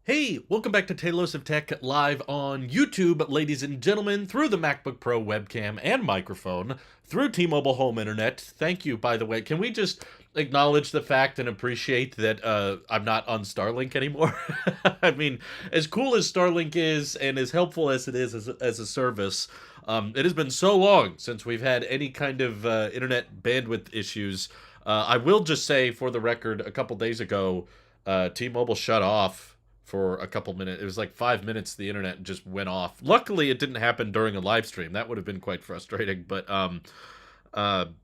Hey, welcome back to Tailosive Tech live on YouTube, ladies and gentlemen, through the MacBook Pro webcam and microphone, through T-Mobile Home Internet. Thank you, by the way. Can we just acknowledge the fact and appreciate that I'm not on Starlink anymore? I mean, as cool as Starlink is and as helpful as it is as a service, it has been so long since we've had any kind of internet bandwidth issues. I will just say, for the record, a couple days ago, T-Mobile shut off for a couple minutes. It was like 5 minutes. The internet just went off. Luckily, it didn't happen during a live stream. That would have been quite frustrating. But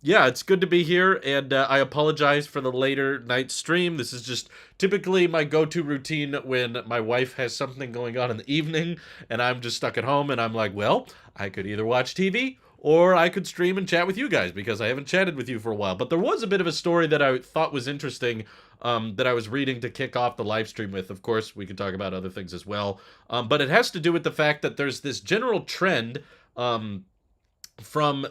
yeah, it's good to be here, and I apologize for the later night stream. This is just typically my go-to routine when my wife has something going on in the evening, and I'm just stuck at home, and I'm like, well, I could either watch TV or I could stream and chat with you guys because I haven't chatted with you for a while. But there was a bit of a story that I thought was interesting that I was reading to kick off the live stream with. Of course, we could talk about other things as well. But it has to do with the fact that there's this general trend from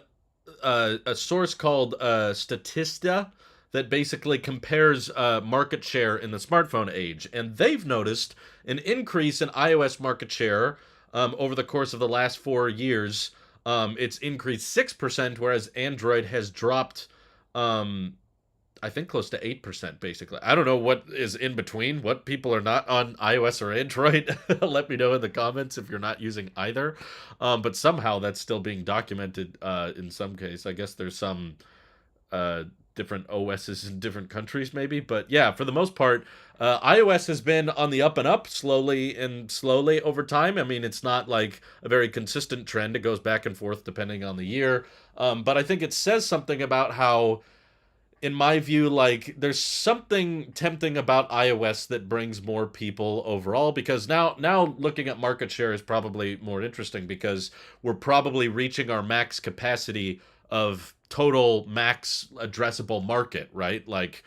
a source called Statista that basically compares market share in the smartphone age. And they've noticed an increase in iOS market share over the course of the last 4 years. It's increased 6%, whereas Android has dropped, I think, close to 8%, basically. I don't know what is in between, what people are not on iOS or Android. Let me know in the comments if you're not using either. But somehow that's still being documented in some case. I guess there's some different OSs in different countries, maybe. But yeah, for the most part, iOS has been on the up and up slowly over time. I mean, it's not like a very consistent trend. It goes back and forth depending on the year. But I think it says something about how, in my view, like, there's something tempting about iOS that brings more people overall, because now looking at market share is probably more interesting because we're probably reaching our max capacity of total max addressable market, right? Like,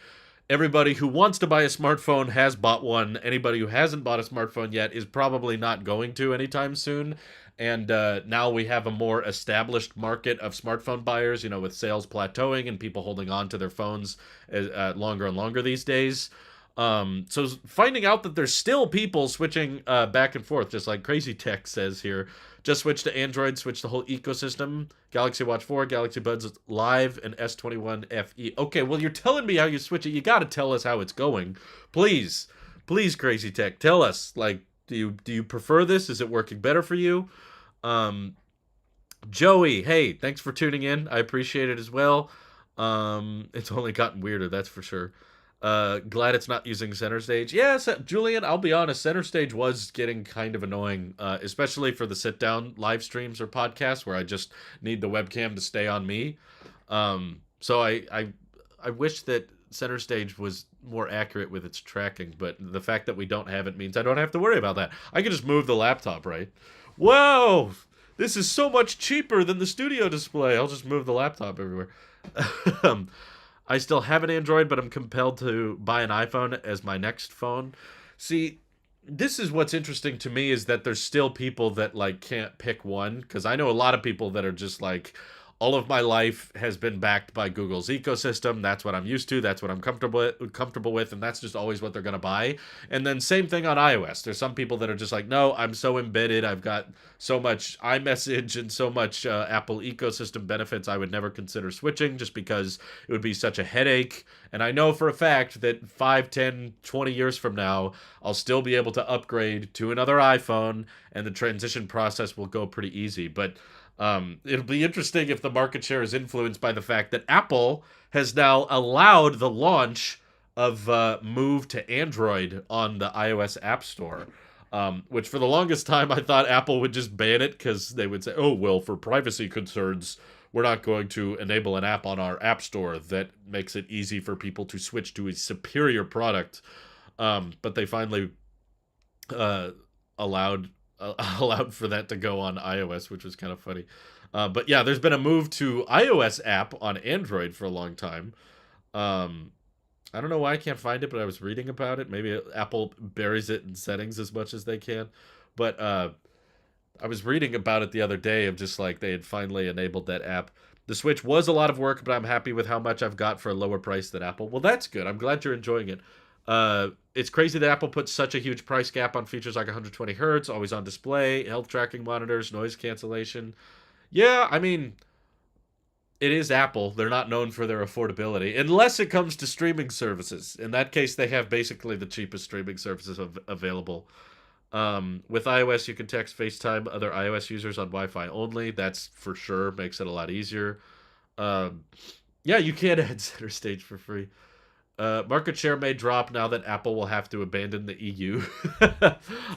everybody who wants to buy a smartphone has bought one. Anybody who hasn't bought a smartphone yet is probably not going to anytime soon. And now we have a more established market of smartphone buyers, with sales plateauing and people holding on to their phones longer and longer these days. So finding out that there's still people switching back and forth, just like Crazy Tech says here, just switch to Android, switch the whole ecosystem. Galaxy Watch 4, Galaxy Buds Live, and S21 FE. Okay, well, you're telling me how you switch it. You got to tell us how it's going. Please, Crazy Tech, tell us. Like, do you prefer this? Is it working better for you? Joey, hey, thanks for tuning in. I appreciate it as well. It's only gotten weirder, that's for sure. Glad it's not using center stage. Yes, Julian, I'll be honest, center stage was getting kind of annoying, especially for the sit-down live streams or podcasts where I just need the webcam to stay on me. So I wish that center stage was more accurate with its tracking, but the fact that we don't have it means I don't have to worry about that. I can just move the laptop, right? Whoa! This is so much cheaper than the studio display. I'll just move the laptop everywhere. I still have an Android, but I'm compelled to buy an iPhone as my next phone. See, this is what's interesting to me, is that there's still people that, like, can't pick one, because I know a lot of people that are just like, all of my life has been backed by Google's ecosystem. That's what I'm used to. That's what I'm comfortable with, and that's just always what they're going to buy. And then same thing on iOS. There's some people that are just like, no, I'm so embedded. I've got so much iMessage and so much Apple ecosystem benefits. I would never consider switching just because it would be such a headache. And I know for a fact that 5, 10, 20 years from now, I'll still be able to upgrade to another iPhone, and the transition process will go pretty easy. But it'll be interesting if the market share is influenced by the fact that Apple has now allowed the launch of move to Android on the iOS App Store, which for the longest time I thought Apple would just ban it because they would say, oh, well, for privacy concerns, we're not going to enable an app on our App Store that makes it easy for people to switch to a superior product. But they finally allowed for that to go on iOS, which was kind of funny. But yeah, there's been a move to iOS app on Android for a long time. I don't know why I can't find it, but I was reading about it. Maybe Apple buries it in settings as much as they can. But I was reading about it the other day, of just like they had finally enabled that app. The Switch was a lot of work, but I'm happy with how much I've got for a lower price than Apple. Well, that's good. I'm glad you're enjoying it. It's crazy that Apple puts such a huge price gap on features like 120 hertz, always on display, health tracking monitors, noise cancellation. Yeah, I mean, it is Apple. They're not known for their affordability, unless it comes to streaming services. In that case, they have basically the cheapest streaming services available. With iOS, you can text, FaceTime other iOS users on Wi-Fi only. That's for sure makes it a lot easier. Um, yeah, you can add center stage for free. Market share may drop now that Apple will have to abandon the EU.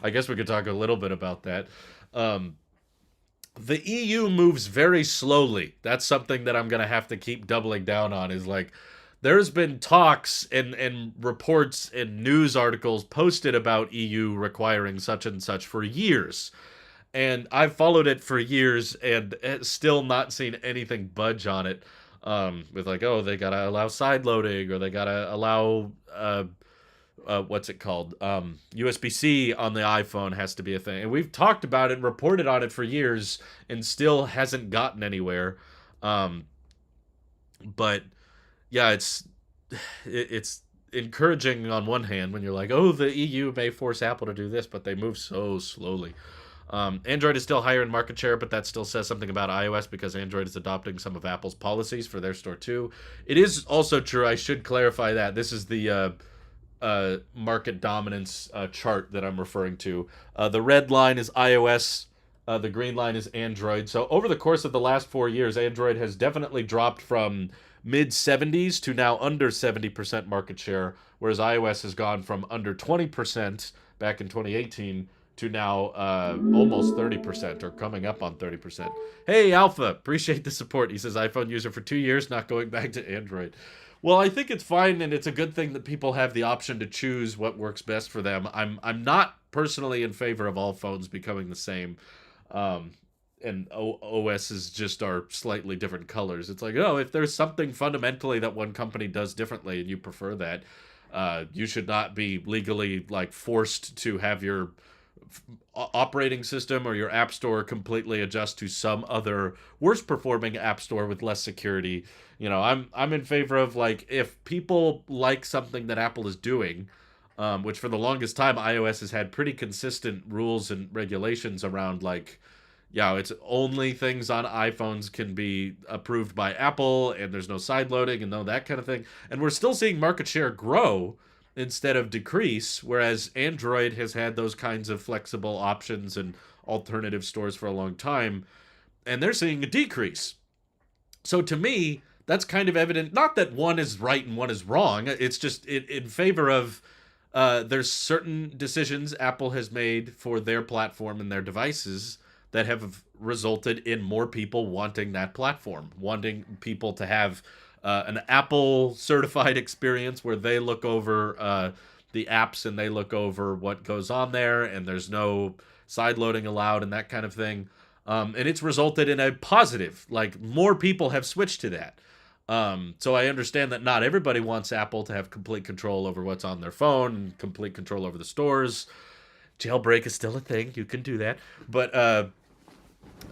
I guess we could talk a little bit about that. Um, the EU moves very slowly. That's something that I'm gonna have to keep doubling down on. Is like there's been talks and reports and news articles posted about EU requiring such and such for years. And I've followed it for years and still not seen anything budge on it. With like, oh, they gotta allow side loading or they gotta allow what's it called? USB-C on the iPhone has to be a thing. And we've talked about it and reported on it for years and still hasn't gotten anywhere. Um, but yeah, it's encouraging on one hand when you're like, oh, the EU may force Apple to do this, but they move so slowly. Android is still higher in market share, but that still says something about iOS because Android is adopting some of Apple's policies for their store too. It is also true. I should clarify that this is the market dominance chart that I'm referring to. The red line is iOS. The green line is Android. So over the course of the last 4 years, Android has definitely dropped from mid 70s to now under 70% market share, whereas iOS has gone from under 20% back in 2018 to now almost 30% or coming up on 30%. Hey, Alpha, appreciate the support. He says iPhone user for 2 years, not going back to Android. Well, I think it's fine, and it's a good thing that people have the option to choose what works best for them. I'm not personally in favor of all phones becoming the same, um, and OSs just are slightly different colors. It's like, oh, if there's something fundamentally that one company does differently and you prefer that, you should not be legally like forced to have your operating system or your app store completely adjust to some other worse performing app store with less security. I'm in favor of like if people like something that Apple is doing, which for the longest time iOS has had pretty consistent rules and regulations around like yeah, it's only things on iPhones can be approved by Apple, and there's no side loading and no that kind of thing. And we're still seeing market share grow instead of decrease, whereas Android has had those kinds of flexible options and alternative stores for a long time, and they're seeing a decrease. So to me, that's kind of evident. Not that one is right and one is wrong. It's just in favor of there's certain decisions Apple has made for their platform and their devices that have resulted in more people wanting that platform, wanting people to have an Apple certified experience where they look over the apps and they look over what goes on there, and there's no side loading allowed and that kind of thing. And it's resulted in a positive, like more people have switched to that. So I understand that not everybody wants Apple to have complete control over what's on their phone and complete control over the stores. Jailbreak is still a thing. You can do that. But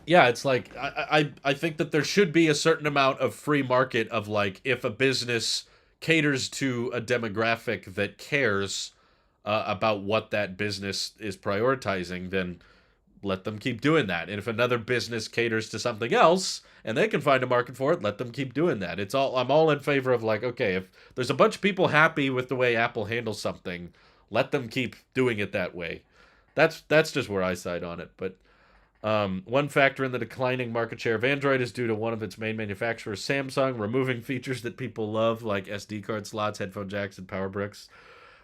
yeah, it's like I think that there should be a certain amount of free market of like if a business caters to a demographic that cares about what that business is prioritizing, then let them keep doing that. And if another business caters to something else and they can find a market for it, let them keep doing that. I'm all in favor of like, okay, if there's a bunch of people happy with the way Apple handles something, let them keep doing it that way. That's just where I side on it. But one factor in the declining market share of Android is due to one of its main manufacturers, Samsung, removing features that people love like SD card slots, headphone jacks, and power bricks.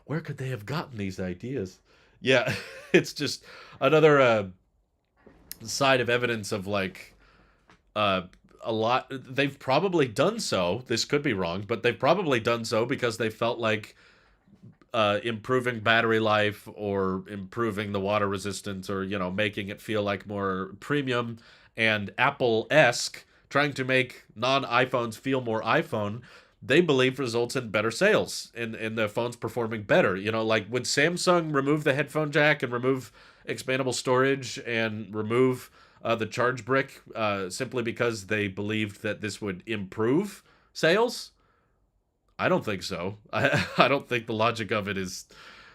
Where could they have gotten these ideas? Yeah, it's just another side of evidence of like uh, a lot. They've probably done so. This could be wrong, but they've probably done so because they felt like improving battery life or improving the water resistance or making it feel like more premium and Apple-esque, trying to make non-iPhones feel more iPhone, they believe results in better sales and the phones performing better. Like would Samsung remove the headphone jack and remove expandable storage and remove the charge brick simply because they believed that this would improve sales? I don't think so. I don't think the logic of it is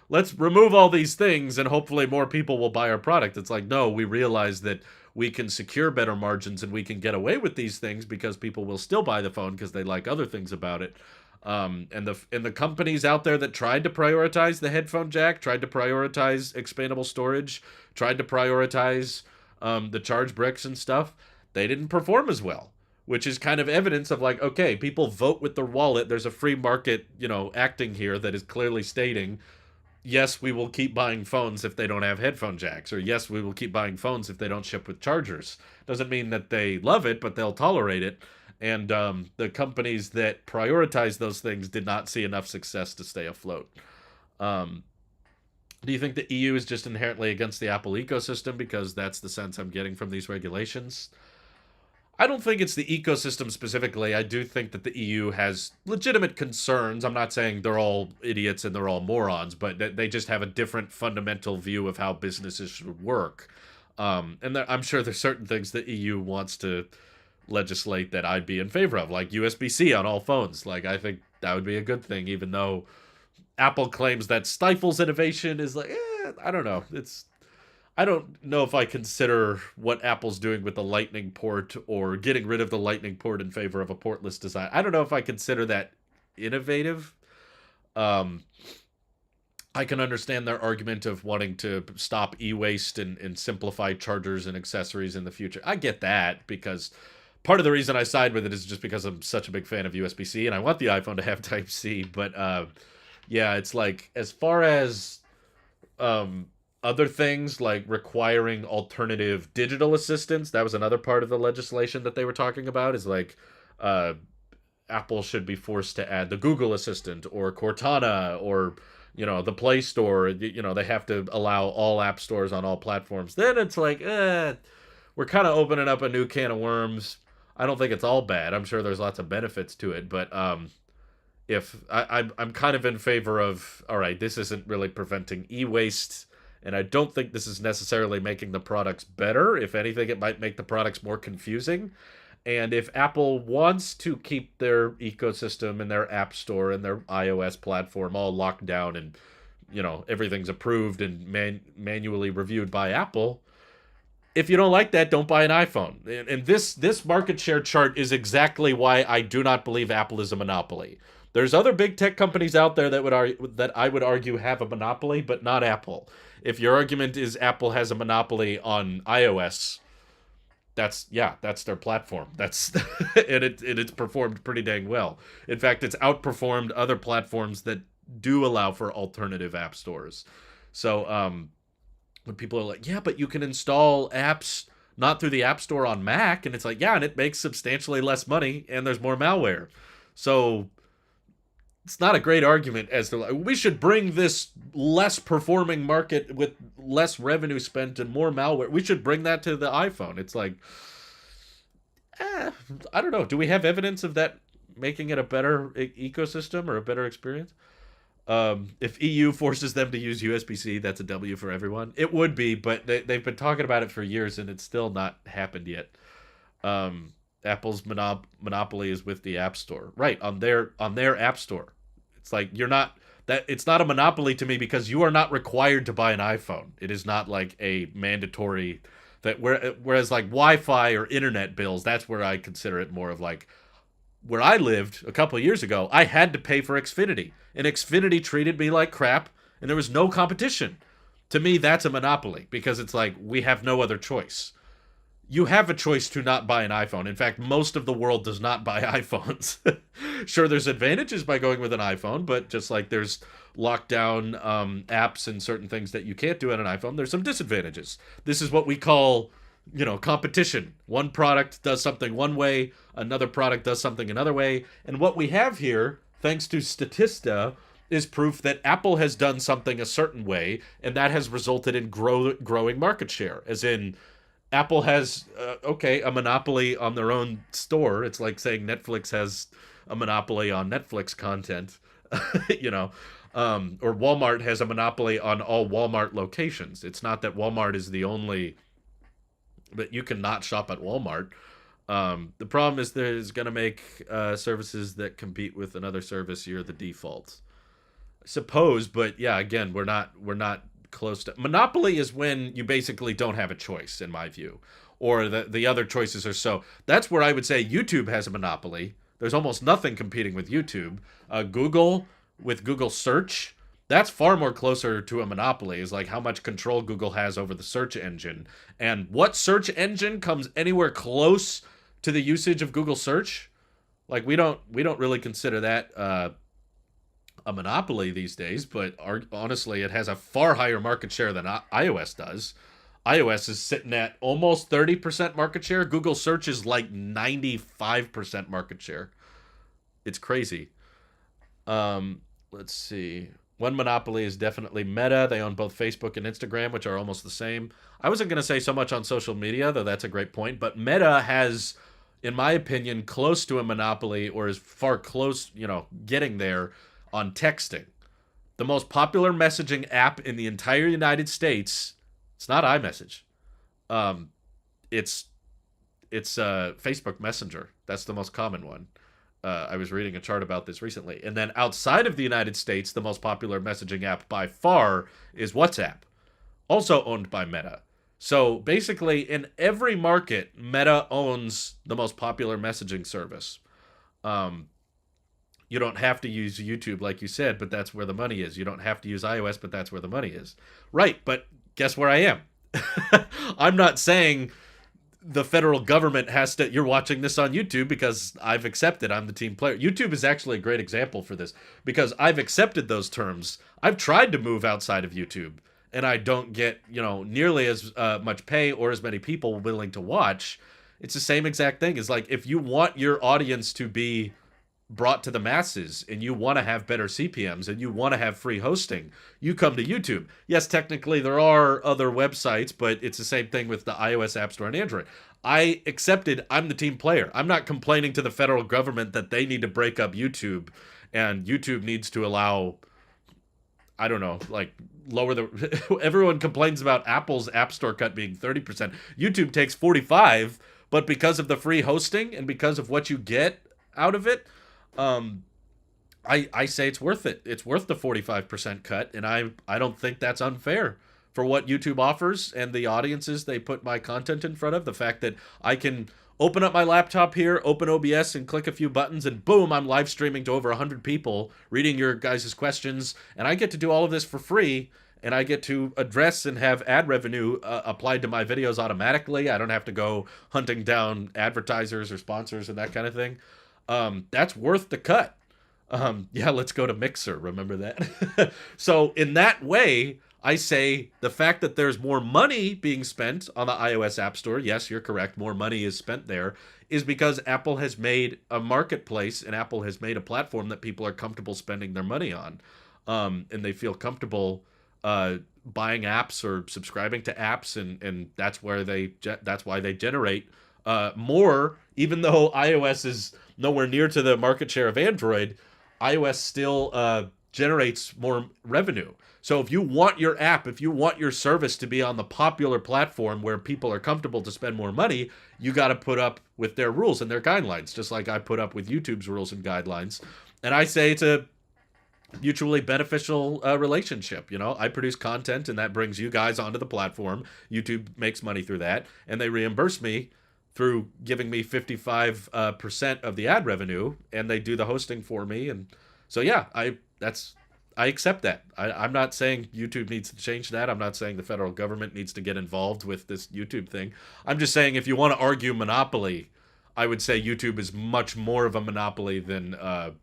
let's remove all these things and hopefully more people will buy our product. It's like, no, we realize that we can secure better margins and we can get away with these things because people will still buy the phone because they like other things about it. And the companies out there that tried to prioritize the headphone jack, tried to prioritize expandable storage, tried to prioritize the charge bricks and stuff, they didn't perform as well, which is kind of evidence of like, okay, people vote with their wallet. There's a free market, acting here that is clearly stating, yes, we will keep buying phones if they don't have headphone jacks, or yes, we will keep buying phones if they don't ship with chargers. Doesn't mean that they love it, but they'll tolerate it. And the companies that prioritize those things did not see enough success to stay afloat. Um, do you think the EU is just inherently against the Apple ecosystem because that's the sense I'm getting from these regulations? I don't think it's the ecosystem specifically. I do think that the EU has legitimate concerns. I'm not saying they're all idiots and they're all morons, but they just have a different fundamental view of how businesses should work. And I'm sure there's certain things the EU wants to legislate that I'd be in favor of, like USB-C on all phones. Like, I think that would be a good thing, even though Apple claims that stifles innovation. Is like, I don't know. I don't know if I consider what Apple's doing with the Lightning port or getting rid of the Lightning port in favor of a portless design. I don't know if I consider that innovative. Um, I can understand their argument of wanting to stop e-waste and simplify chargers and accessories in the future. I get that because part of the reason I side with it is just because I'm such a big fan of USB-C and I want the iPhone to have Type-C. But yeah, it's like as far as other things like requiring alternative digital assistants, that was another part of the legislation that they were talking about, is like uh, Apple should be forced to add the Google Assistant or Cortana or the Play Store. They have to allow all app stores on all platforms. Then it's like, we're kind of opening up a new can of worms. I don't think it's all bad. I'm sure there's lots of benefits to it, but if I'm kind of in favor of, all right, this isn't really preventing e-waste, and I don't think this is necessarily making the products better. If anything, it might make the products more confusing. And if Apple wants to keep their ecosystem and their app store and their iOS platform all locked down and everything's approved and manually reviewed by Apple, if you don't like that, don't buy an iPhone. And this market share chart is exactly why I do not believe Apple is a monopoly. There's other big tech companies out there that I would argue have a monopoly, but not Apple. If your argument is Apple has a monopoly on iOS, that's their platform. That's and it's performed pretty dang well. In fact, it's outperformed other platforms that do allow for alternative app stores. So when people are like, yeah, but you can install apps not through the App Store on Mac, and it's like, yeah, and it makes substantially less money, and there's more malware. So it's not a great argument as to like, we should bring this less performing market with less revenue spent and more malware. We should bring that to the iPhone. It's like, I don't know. Do we have evidence of that making it a better ecosystem or a better experience? If EU forces them to use USB-C, that's a W for everyone. It would be, but they've been talking about it for years, and it's still not happened yet. Apple's monopoly is with the App Store, right? On their App Store. It's like it's not a monopoly to me because you are not required to buy an iPhone. It is not like a mandatory that whereas like Wi-Fi or internet bills, that's where I consider it more of like where I lived a couple of years ago. I had to pay for Xfinity, and Xfinity treated me like crap, and there was no competition. To me, that's a monopoly because it's like we have no other choice. You have a choice to not buy an iPhone. In fact, most of the world does not buy iPhones. Sure, there's advantages by going with an iPhone, but just like there's lockdown apps and certain things that you can't do on an iPhone, there's some disadvantages. This is what we call, competition. One product does something one way, another product does something another way. And what we have here, thanks to Statista, is proof that Apple has done something a certain way, and that has resulted in growing market share. As in, Apple has, a monopoly on their own store. It's like saying Netflix has a monopoly on Netflix content, or Walmart has a monopoly on all Walmart locations. It's not that Walmart is the only, that you cannot shop at Walmart. The problem is there's going to make services that compete with another service. You're the default, I suppose. But yeah, again, we're not close to monopoly. Is when you basically don't have a choice, in my view, or the other choices are so. That's where I would say YouTube has a monopoly. There's almost nothing competing with YouTube. Google with Google search, that's far more closer to a monopoly, is like how much control Google has over the search engine. And what search engine comes anywhere close to the usage of Google search? Like we don't really consider that a monopoly these days, but honestly it has a far higher market share than iOS does. iOS is sitting at almost 30% market share. Google search is like 95% market share. It's crazy. Let's see. One monopoly is definitely Meta. They own both Facebook and Instagram, which are almost the same. I wasn't going to say so much on social media, though that's a great point. But Meta has, in my opinion, close to a monopoly, or is far close, getting there on texting. The most popular messaging app in the entire United States, it's not iMessage. Um, it's it's Facebook Messenger. That's the most common one. I was reading a chart about this recently. And then outside of the United States, the most popular messaging app by far is WhatsApp, also owned by Meta. So basically, in every market, Meta owns the most popular messaging service. Um, you don't have to use YouTube, like you said, but that's where the money is. You don't have to use iOS, but that's where the money is. Right, but guess where I am? I'm not saying the federal government has to. You're watching this on YouTube because I've accepted I'm the team player. YouTube is actually a great example for this because I've accepted those terms. I've tried to move outside of YouTube and I don't get nearly as much pay or as many people willing to watch. It's the same exact thing. It's like if you want your audience to be brought to the masses and you want to have better CPMs and you want to have free hosting, you come to YouTube. Yes, technically there are other websites, but it's the same thing with the iOS App Store and Android. I accepted I'm the team player. I'm not complaining to the federal government that they need to break up YouTube and YouTube needs to allow, I don't know, like lower the everyone complains about Apple's App Store cut being 30%. YouTube takes 45, but because of the free hosting and because of what you get out of it, um, I say it's worth it. It's worth the 45% cut, and I don't think that's unfair for what YouTube offers and the audiences they put my content in front of. The fact that I can open up my laptop here, open OBS, and click a few buttons, and boom, I'm live streaming to over 100 people, reading your guys' questions, and I get to do all of this for free. And I get to address and have ad revenue applied to my videos automatically. I don't have to go hunting down advertisers or sponsors and that kind of thing. That's worth the cut. Yeah, let's go to Mixer. Remember that? So in that way, I say the fact that there's more money being spent on the iOS App Store, yes, you're correct, more money is spent there, is because Apple has made a marketplace and Apple has made a platform that people are comfortable spending their money on. And they feel comfortable buying apps or subscribing to apps, and that's why they generate more, even though iOS is nowhere near to the market share of Android. iOS still generates more revenue. So if you want your app, if you want your service to be on the popular platform where people are comfortable to spend more money, you got to put up with their rules and their guidelines, just like I put up with YouTube's rules and guidelines. And I say it's a mutually beneficial relationship. I produce content and that brings you guys onto the platform. YouTube makes money through that, and they reimburse me through giving me 55% of the ad revenue, and they do the hosting for me. And so yeah, I accept that. I'm not saying YouTube needs to change that. I'm not saying the federal government needs to get involved with this YouTube thing. I'm just saying if you want to argue monopoly, I would say YouTube is much more of a monopoly than the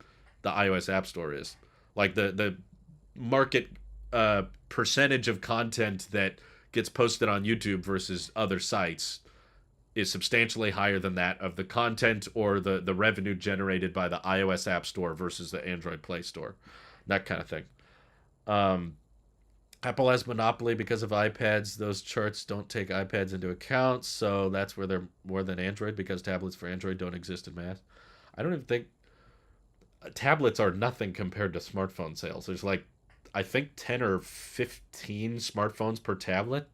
iOS App Store is. Like the market percentage of content that gets posted on YouTube versus other sites is substantially higher than that of the content or the revenue generated by the iOS App Store versus the Android Play Store, that kind of thing. Um, Apple has monopoly because of iPads. Those charts don't take iPads into account, so that's where they're more than Android because tablets for Android don't exist in mass. I don't even think tablets are nothing compared to smartphone sales. There's like, I think 10 or 15 smartphones per tablet.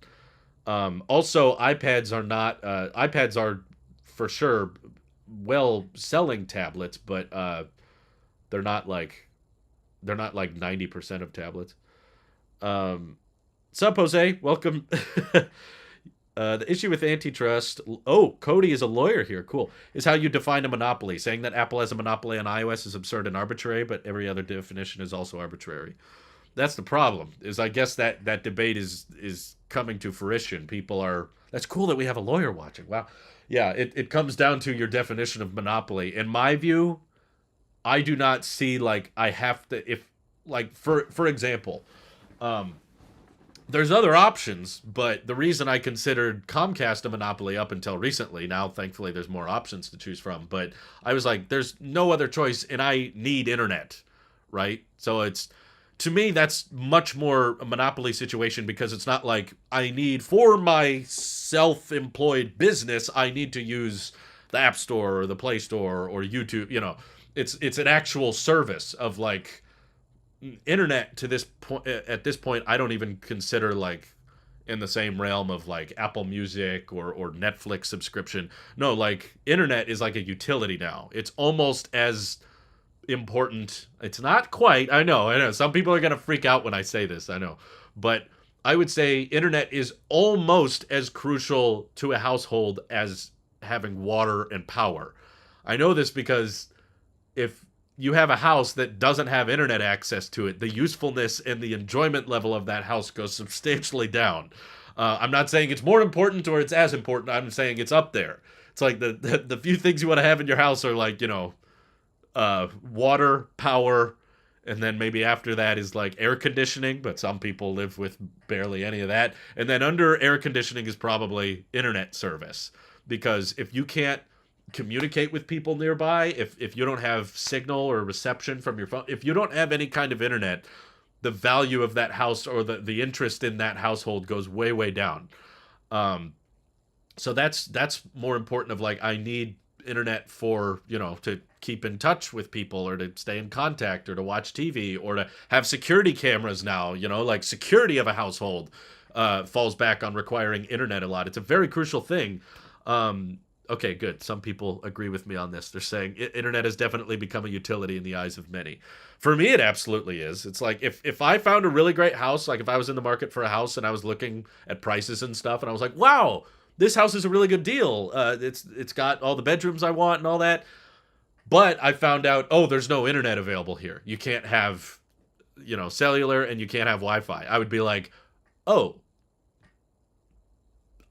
Also, iPads are not. iPads are for sure well selling tablets, but they're not like they're not like 90% of tablets. Um, Sup, Jose? Welcome. The issue with antitrust. Oh, Cody is a lawyer here. Cool. Is how you define a monopoly. Saying that Apple has a monopoly on iOS is absurd and arbitrary, but every other definition is also arbitrary. That's the problem. Is I guess that debate is coming to fruition. People are. That's cool that we have a lawyer watching. Wow. Yeah, it comes down to your definition of monopoly. In my view, I do not see like I have to if like for example, um, there's other options, but the reason I considered Comcast a monopoly up until recently, now thankfully there's more options to choose from, but I was like, there's no other choice, and I need internet, right? So it's to me that's much more a monopoly situation because it's not like I need for my self-employed business, I need to use the App Store or the Play Store or YouTube, it's an actual service of like internet to this point. At this point I don't even consider like in the same realm of like Apple Music or Netflix subscription. No, like internet is like a utility now. It's almost as important. It's not quite. I know some people are going to freak out when I say this, I know, but I would say internet is almost as crucial to a household as having water and power. I know this because if you have a house that doesn't have internet access to it, the usefulness and the enjoyment level of that house goes substantially down. I'm not saying it's more important or it's as important. I'm saying it's up there. It's like the few things you want to have in your house are like, water, power, and then maybe after that is like air conditioning, but some people live with barely any of that. And then under air conditioning is probably internet service. Because if you can't communicate with people nearby, if you don't have signal or reception from your phone, if you don't have any kind of internet, the value of that house or the interest in that household goes way, way down. Um, so that's more important of like I need internet for, to keep in touch with people or to stay in contact or to watch TV or to have security cameras now, like security of a household falls back on requiring internet a lot. It's a very crucial thing. Okay, good. Some people agree with me on this. They're saying internet has definitely become a utility in the eyes of many. For me, it absolutely is. It's like if I found a really great house, like if I was in the market for a house and I was looking at prices and stuff, and I was like, wow, this house is a really good deal. It's got all the bedrooms I want and all that. But I found out, oh, there's no internet available here. You can't have, cellular and you can't have Wi-Fi. I would be like, oh,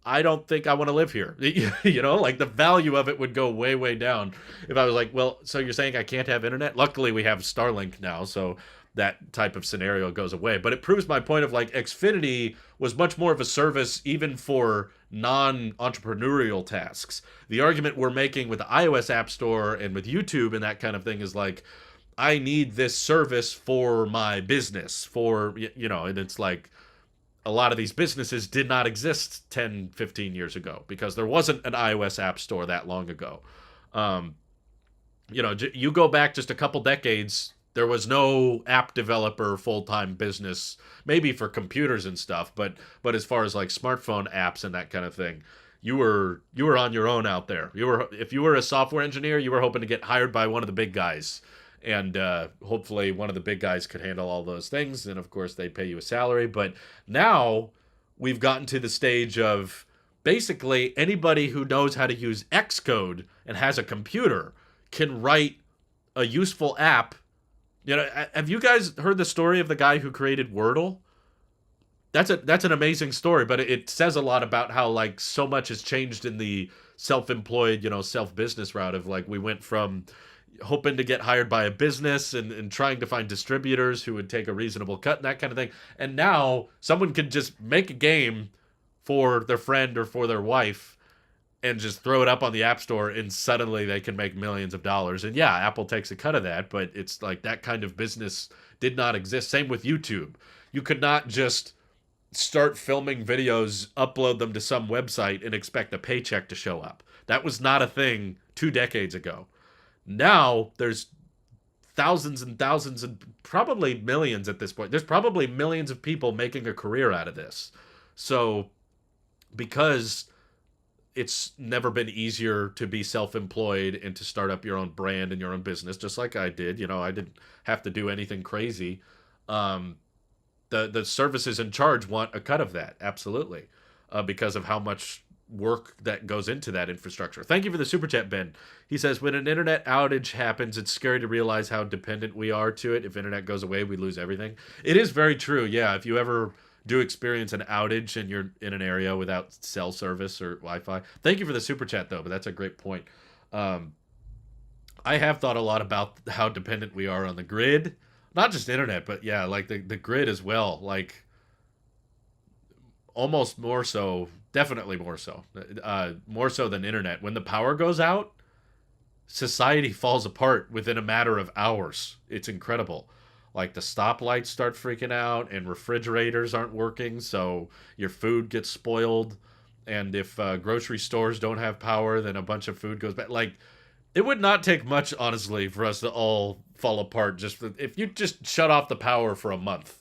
I don't think I want to live here. Like the value of it would go way, way down if I was like, well, so you're saying I can't have internet? Luckily, we have Starlink now, so that type of scenario goes away. But it proves my point of like Xfinity was much more of a service even for non-entrepreneurial tasks. The argument we're making with the iOS App Store and with YouTube and that kind of thing is like, I need this service for my business, and it's like, a lot of these businesses did not exist 10, 15 years ago because there wasn't an iOS app store that long ago. Um, you go back just a couple decades, there was no app developer full-time business, maybe for computers and stuff, but as far as like smartphone apps and that kind of thing, you were on your own out there. If you were a software engineer, you were hoping to get hired by one of the big guys. And hopefully one of the big guys could handle all those things. And of course, they pay you a salary. But now we've gotten to the stage of basically anybody who knows how to use Xcode and has a computer can write a useful app. Have you guys heard the story of the guy who created Wordle? That's an amazing story, but it says a lot about how like so much has changed in the self-employed, self-business route of like we went from hoping to get hired by a business and trying to find distributors who would take a reasonable cut and that kind of thing. And now someone can just make a game for their friend or for their wife and just throw it up on the App Store and suddenly they can make millions of dollars. And yeah, Apple takes a cut of that, but it's like that kind of business did not exist. Same with YouTube. You could not just start filming videos, upload them to some website and expect a paycheck to show up. That was not a thing 2 decades ago. Now there's thousands and thousands and probably millions at this point. There's probably millions of people making a career out of this. So because it's never been easier to be self-employed and to start up your own brand and your own business, just like I did. I didn't have to do anything crazy. Um, the services in charge want a cut of that, absolutely, because of how much work that goes into that infrastructure. Thank you for the super chat, Ben. He says, when an internet outage happens, it's scary to realize how dependent we are to it. If internet goes away, we lose everything. It is very true. Yeah, if you ever do experience an outage and you're in an area without cell service or Wi-Fi. Thank you for the super chat, though, but that's a great point. I have thought a lot about how dependent we are on the grid. Not just internet, but yeah, like the grid as well. Like almost more so, definitely more so than internet. When the power goes out, society falls apart within a matter of hours. It's incredible. Like the stoplights start freaking out and refrigerators aren't working, so your food gets spoiled. And if grocery stores don't have power, then a bunch of food goes bad. Like, it would not take much, honestly, for us to all fall apart. If you just shut off the power for a month,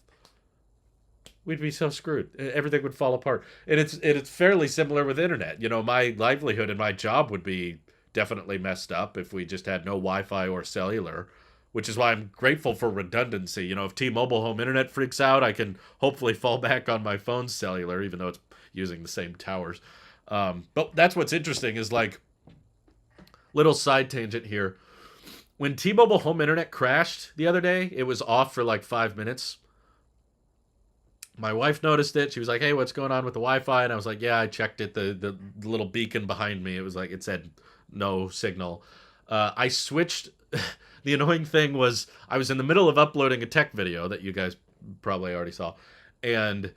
we'd be so screwed. Everything would fall apart. And it's fairly similar with internet. My livelihood and my job would be definitely messed up if we just had no Wi-Fi or cellular, which is why I'm grateful for redundancy. If T-Mobile home internet freaks out, I can hopefully fall back on my phone's cellular, even though it's using the same towers. But that's what's interesting is, like, little side tangent here. When T-Mobile home internet crashed the other day, it was off for like 5 minutes. My wife noticed it. She was like, hey, what's going on with the Wi-Fi? And I was like, yeah, I checked it. The little beacon behind me, it said no signal. I switched. The annoying thing was I was in the middle of uploading a tech video that you guys probably already saw. And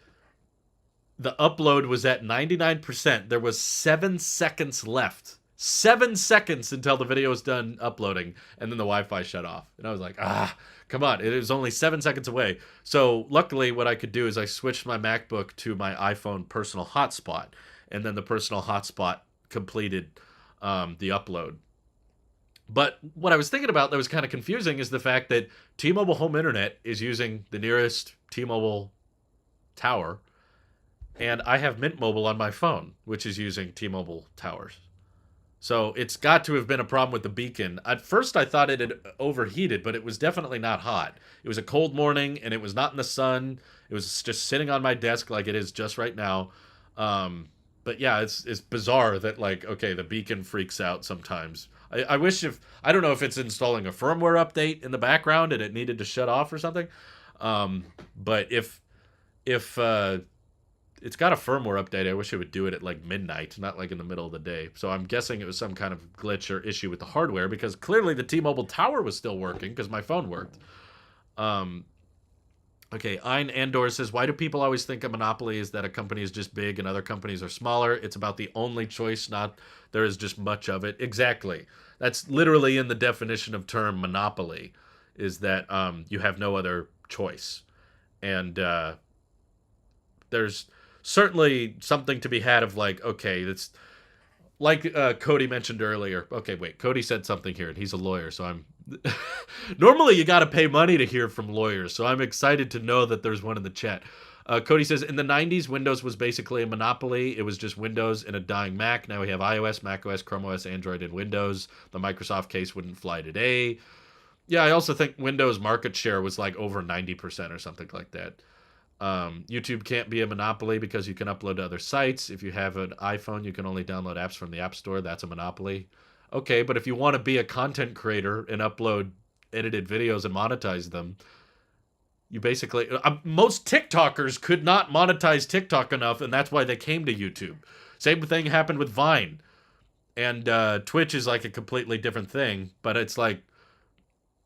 the upload was at 99%. There was 7 seconds left. 7 seconds until the video was done uploading, and then the Wi-Fi shut off. And I was like, come on. It was only 7 seconds away. So luckily what I could do is I switched my MacBook to my iPhone personal hotspot, and then the personal hotspot completed the upload. But what I was thinking about that was kind of confusing is the fact that T-Mobile home internet is using the nearest T-Mobile tower, and I have Mint Mobile on my phone, which is using T-Mobile towers. So it's got to have been a problem with the beacon. At first I thought it had overheated, but it was definitely not hot. It was a cold morning, and it was not in the sun. It was just sitting on my desk like it is just right now. But yeah, it's bizarre that, like, okay, the beacon freaks out sometimes. I wish I don't know if it's installing a firmware update in the background and it needed to shut off or something. But if it's got a firmware update, I wish it would do it at like midnight, not like in the middle of the day. So I'm guessing it was some kind of glitch or issue with the hardware, because clearly the T-Mobile tower was still working because my phone worked. Okay, Ein Andor says, why do people always think a monopoly is that a company is just big and other companies are smaller? It's about the only choice, not there is just much of it. Exactly. That's literally in the definition of term monopoly, is that you have no other choice. And there's certainly something to be had of, like, okay, that's like Cody mentioned earlier. Okay, wait, Cody said something here, and he's a lawyer, so I'm... Normally, you got to pay money to hear from lawyers, so I'm excited to know that there's one in the chat. Cody says, in the 90s, Windows was basically a monopoly. It was just Windows and a dying Mac. Now we have iOS, macOS, Chrome OS, Android, and Windows. The Microsoft case wouldn't fly today. Yeah, I also think Windows market share was like over 90% or something like that. YouTube can't be a monopoly because you can upload to other sites. If you have an iPhone, you can only download apps from the App Store. That's a monopoly. Okay, but if you want to be a content creator and upload edited videos and monetize them, you basically... most TikTokers could not monetize TikTok enough, and that's why they came to YouTube. Same thing happened with Vine. And Twitch is like a completely different thing, but it's like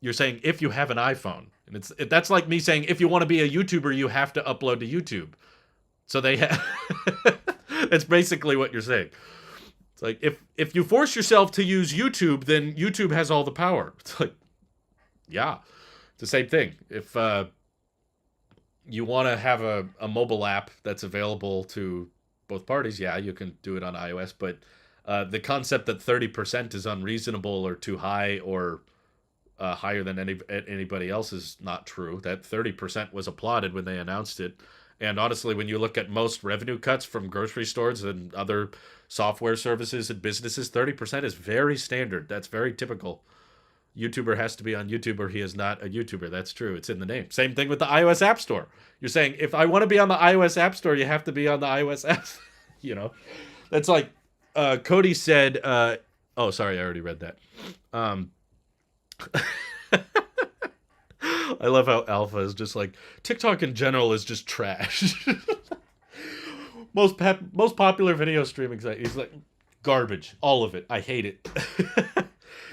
you're saying if you have an iPhone. And that's like me saying if you want to be a YouTuber, you have to upload to YouTube. So they have... That's basically what you're saying. It's like, if you force yourself to use YouTube, then YouTube has all the power. It's like, yeah, it's the same thing. If you want to have a mobile app that's available to both parties, yeah, you can do it on iOS. But the concept that 30% is unreasonable or too high or higher than anybody else is not true. That 30% was applauded when they announced it. And honestly, when you look at most revenue cuts from grocery stores and other software services and businesses, 30% is very standard. That's very typical. YouTuber has to be on YouTube or he is not a YouTuber. That's true. It's in the name. Same thing with the iOS App Store. You're saying if I want to be on the iOS App Store, you have to be on the iOS app. you know, that's like Cody said. Oh, sorry, I already read that. Um, I love how Alpha is just like TikTok in general is just trash. Most popular video streaming site. He's like garbage, all of it. I hate it.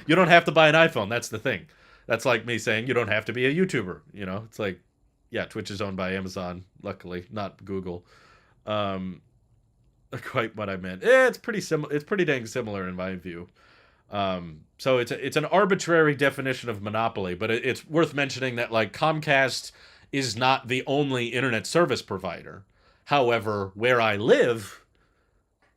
You don't have to buy an iPhone. That's the thing. That's like me saying you don't have to be a YouTuber. It's like, yeah, Twitch is owned by Amazon, luckily, not Google. Um, quite what I meant. It's pretty similar. It's pretty dang similar in my view. So it's an arbitrary definition of monopoly, but it's worth mentioning that like Comcast is not the only internet service provider. However, where I live,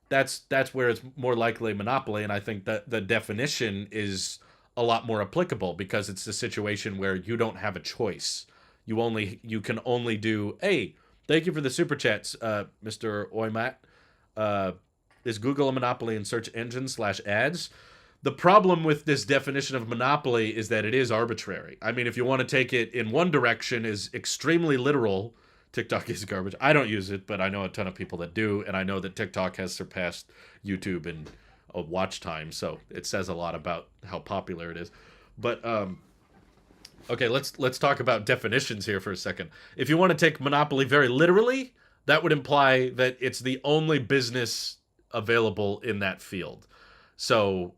that's where it's more likely monopoly, and I think that the definition is a lot more applicable because it's a situation where you don't have a choice. You can only do, hey, thank you for the super chats, Mr. Oymat. Is Google a monopoly in search engine / ads? The problem with this definition of monopoly is that it is arbitrary. I mean, if you want to take it in one direction, is extremely literal. TikTok is garbage. I don't use it, but I know a ton of people that do, and I know that TikTok has surpassed YouTube in watch time, so it says a lot about how popular it is. But okay, let's talk about definitions here for a second. If you want to take monopoly very literally, that would imply that it's the only business available in that field. So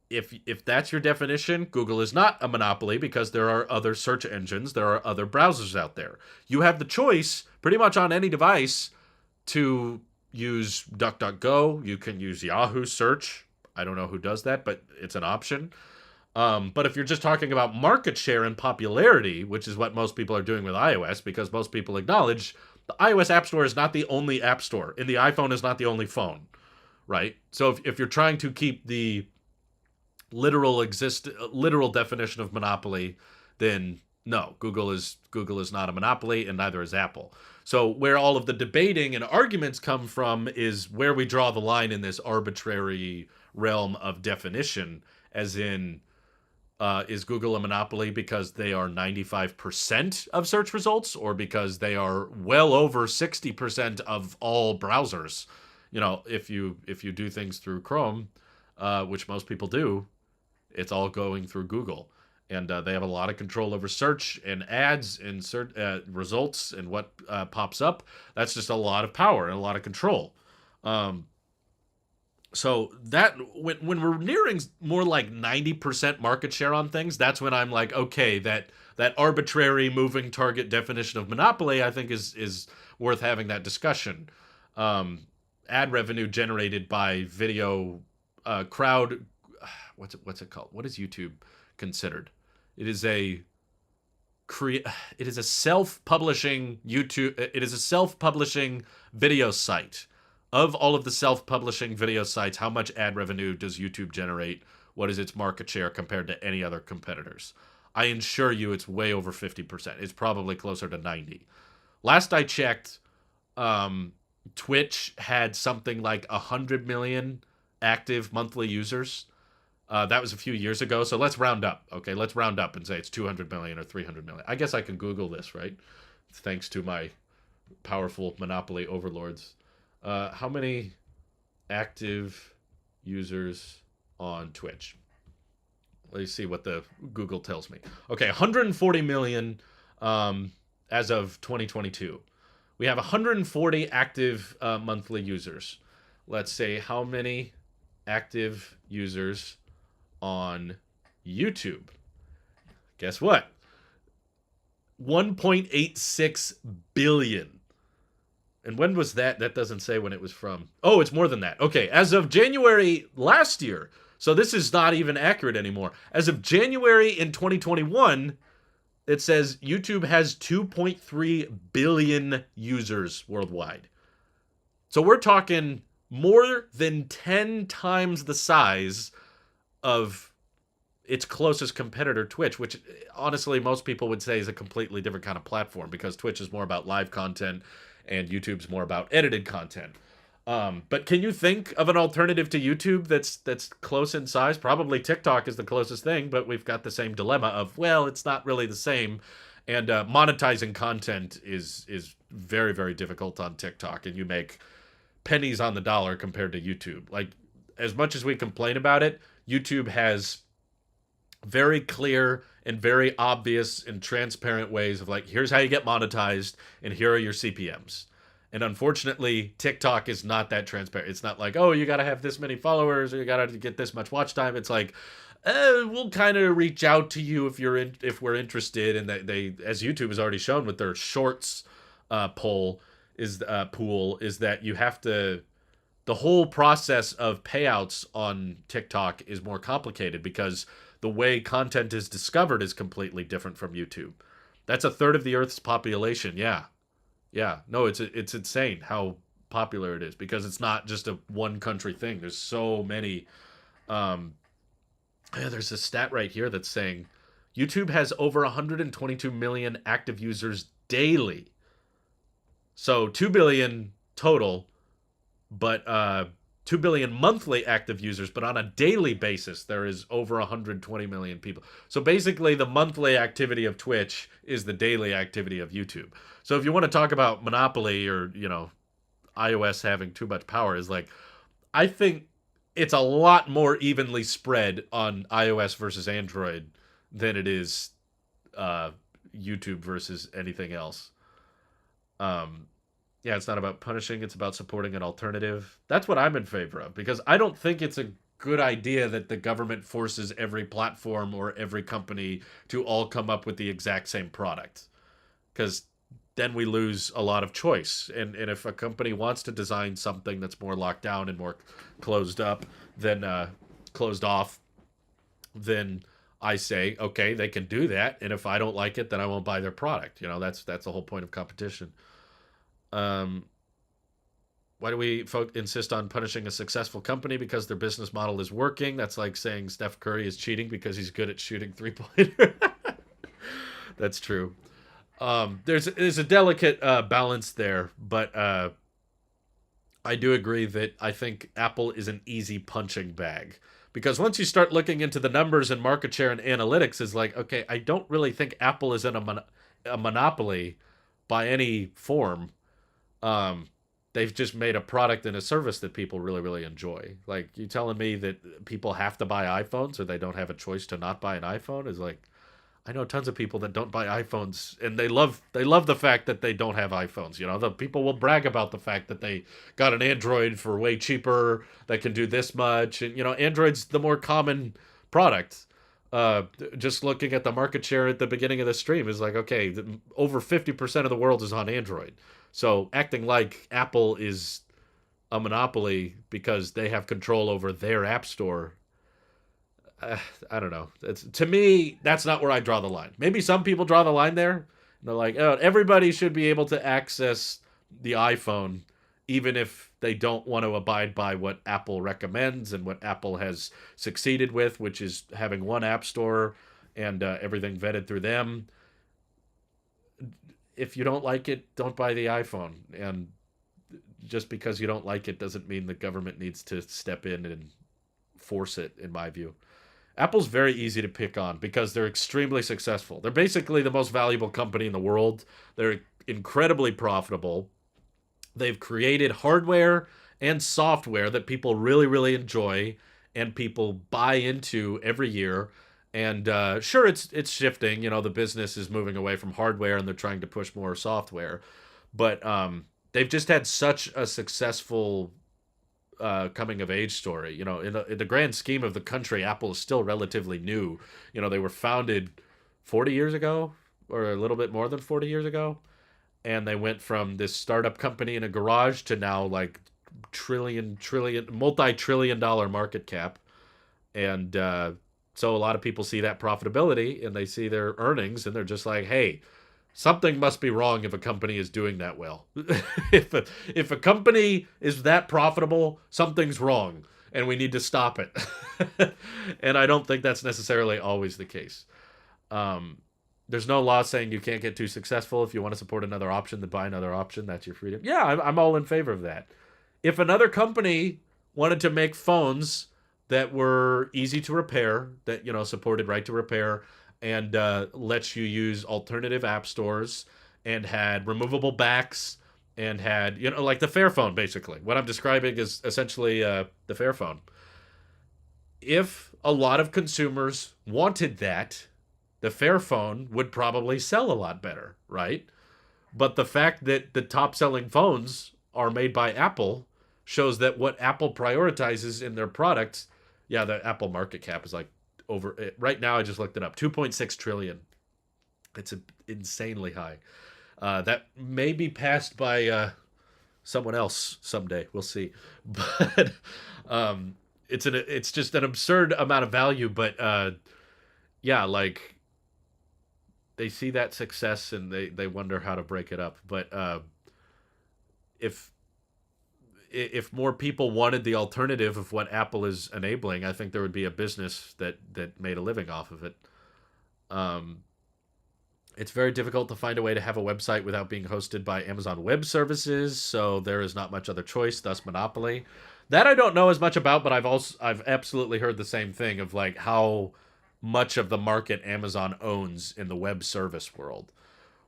if that's your definition, Google is not a monopoly because there are other search engines, there are other browsers out there. You have the choice pretty much on any device to use DuckDuckGo. You can use Yahoo search. I don't know who does that, but it's an option. But if you're just talking about market share and popularity, which is what most people are doing with iOS, because most people acknowledge the iOS App Store is not the only app store, and the iPhone is not the only phone, right? So if you're trying to keep the literal definition of monopoly, then no, Google is not a monopoly, and neither is Apple. So where all of the debating and arguments come from is where we draw the line in this arbitrary realm of definition, as in, is Google a monopoly because they are 95% of search results, or because they are well over 60% of all browsers? If you do things through Chrome, which most people do, it's all going through Google, and they have a lot of control over search and ads and results and what pops up. That's just a lot of power and a lot of control. So that when we're nearing more like 90% market share on things, that's when I'm like, okay, that arbitrary moving target definition of monopoly, I think is worth having that discussion. Ad revenue generated by video crowd. What's it called? What is YouTube considered? It is a self-publishing YouTube. It is a self-publishing video site. Of all of the self-publishing video sites, how much ad revenue does YouTube generate? What is its market share compared to any other competitors? I assure you it's way over 50%. It's probably closer to 90. Last I checked, Twitch had something like 100 million active monthly users. That was a few years ago, so let's round up. Okay, let's round up and say it's 200 million or 300 million. I guess I can Google this, right? Thanks to my powerful monopoly overlords. How many active users on Twitch? Let's see what the Google tells me. Okay, 140 million as of 2022. We have 140 active monthly users. Let's say how many active users on YouTube. Guess what? 1.86 billion. And when was that? That doesn't say when it was from. Oh, it's more than that. Okay, as of January last year. So this is not even accurate anymore. As of January in 2021, it says YouTube has 2.3 billion users worldwide. So we're talking more than 10 times the size of its closest competitor, Twitch, which honestly most people would say is a completely different kind of platform because Twitch is more about live content and YouTube's more about edited content. But can you think of an alternative to YouTube that's close in size? Probably TikTok is the closest thing, but we've got the same dilemma of, well, it's not really the same, and monetizing content is very very difficult on TikTok, and you make pennies on the dollar compared to YouTube. Like, as much as we complain about it, YouTube has very clear and very obvious and transparent ways of like, here's how you get monetized and here are your CPMs. And unfortunately, TikTok is not that transparent. It's not like, oh, you got to have this many followers or you got to get this much watch time. It's like, we'll kind of reach out to you if we're interested. And they, as YouTube has already shown with their shorts poll pool, is that you have to. The whole process of payouts on TikTok is more complicated because the way content is discovered is completely different from YouTube. That's a third of the Earth's population. Yeah, yeah. No, it's insane how popular it is because it's not just a one country thing. There's so many. Um, yeah, there's a stat right here that's saying YouTube has over 122 million active users daily. So 2 billion total, but 2 billion monthly active users, but on a daily basis there is over 120 million people. So basically the monthly activity of Twitch is the daily activity of YouTube. So if you want to talk about monopoly or, iOS having too much power, is like, I think it's a lot more evenly spread on iOS versus Android than it is YouTube versus anything else. um yeah, it's not about punishing, it's about supporting an alternative. That's what I'm in favor of because I don't think it's a good idea that the government forces every platform or every company to all come up with the exact same product. Because then we lose a lot of choice. And if a company wants to design something that's more locked down and more closed up than closed off, then I say, okay, they can do that. And if I don't like it, then I won't buy their product. That's the whole point of competition. Um, why do we insist on punishing a successful company because their business model is working? That's like saying Steph Curry is cheating because he's good at shooting three-pointer. That's true. There's a delicate balance there, but I do agree that I think Apple is an easy punching bag because once you start looking into the numbers and market share and analytics, is like, okay, I don't really think Apple is in a monopoly by any form. um they've just made a product and a service that people really really enjoy. Like, you telling me that people have to buy iPhones or they don't have a choice to not buy an iPhone is like, I know tons of people that don't buy iPhones and they love the fact that they don't have iPhones. The people will brag about the fact that they got an Android for way cheaper that can do this much. And Android's the more common product. Just looking at the market share at the beginning of the stream is like, okay, over 50% of the world is on Android. So acting like Apple is a monopoly because they have control over their app store, I don't know. To me, that's not where I draw the line. Maybe some people draw the line there. And they're like, oh, everybody should be able to access the iPhone, even if they don't want to abide by what Apple recommends and what Apple has succeeded with, which is having one app store and everything vetted through them. If you don't like it, don't buy the iPhone. And just because you don't like it doesn't mean the government needs to step in and force it, in my view. Apple's very easy to pick on because they're extremely successful. They're basically the most valuable company in the world. They're incredibly profitable. They've created hardware and software that people really, really enjoy and people buy into every year. And sure, it's shifting. The business is moving away from hardware and they're trying to push more software. But they've just had such a successful coming of age story. In the grand scheme of the country, Apple is still relatively new. They were founded 40 years ago, or a little bit more than 40 years ago, and they went from this startup company in a garage to now like multi-trillion dollar market cap. And so a lot of people see that profitability and they see their earnings and they're just like, hey, something must be wrong if a company is doing that well. if a company is that profitable, something's wrong. and we need to stop it. And I don't think that's necessarily always the case. Um, there's no law saying you can't get too successful. If you want to support another option, then buy another option. That's your freedom. Yeah, I'm all in favor of that. If another company wanted to make phones that were easy to repair, that supported right to repair, and lets you use alternative app stores, and had removable backs, and had like the Fairphone, basically. What I'm describing is essentially the Fairphone. If a lot of consumers wanted that, the Fairphone would probably sell a lot better, right? But the fact that the top selling phones are made by Apple shows that what Apple prioritizes in their products, yeah, the Apple market cap is like over right now. I just looked it up, 2.6 trillion. It's insanely high. That may be passed by someone else someday. We'll see. But it's just an absurd amount of value. But yeah, like they see that success and they wonder how to break it up. But if if more people wanted the alternative of what Apple is enabling, I think there would be a business that made a living off of it. Um, it's very difficult to find a way to have a website without being hosted by Amazon Web Services, so there is not much other choice, thus monopoly. That I don't know as much about, but I've absolutely heard the same thing of like how much of the market Amazon owns in the web service world,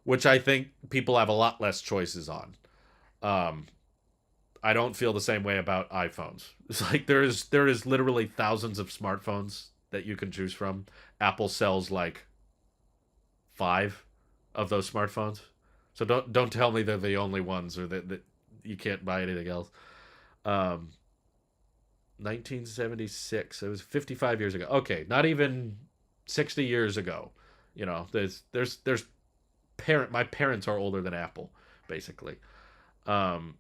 which I think people have a lot less choices on. Um, I don't feel the same way about iPhones. It's like there is literally thousands of smartphones that you can choose from. Apple sells like five of those smartphones. So don't tell me they're the only ones or that you can't buy anything else. Um, 1976. It was 55 years ago. Okay, not even 60 years ago. There's my parents are older than Apple, basically. Um,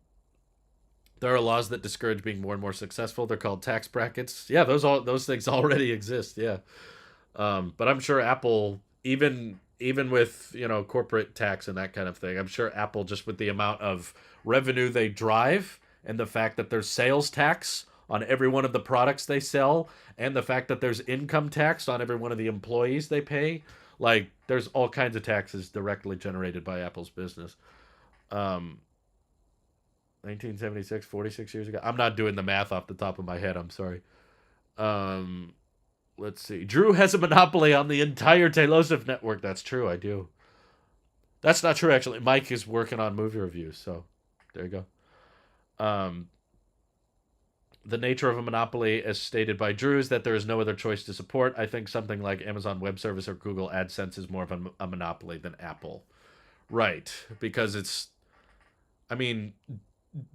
there are laws that discourage being more and more successful. They're called tax brackets. Yeah, those things already exist. Yeah. But I'm sure Apple, even with corporate tax and that kind of thing, I'm sure Apple, just with the amount of revenue they drive and the fact that there's sales tax on every one of the products they sell, and the fact that there's income tax on every one of the employees they pay, like there's all kinds of taxes directly generated by Apple's business. Um, 1976, 46 years ago. I'm not doing the math off the top of my head. I'm sorry. Um, let's see. Drew has a monopoly on the entire Tailosive network. That's true. I do. That's not true, actually. Mike is working on movie reviews, so there you go. The nature of a monopoly, as stated by Drew, is that there is no other choice to support. I think something like Amazon Web Service or Google AdSense is more of a monopoly than Apple. Right. Because I mean,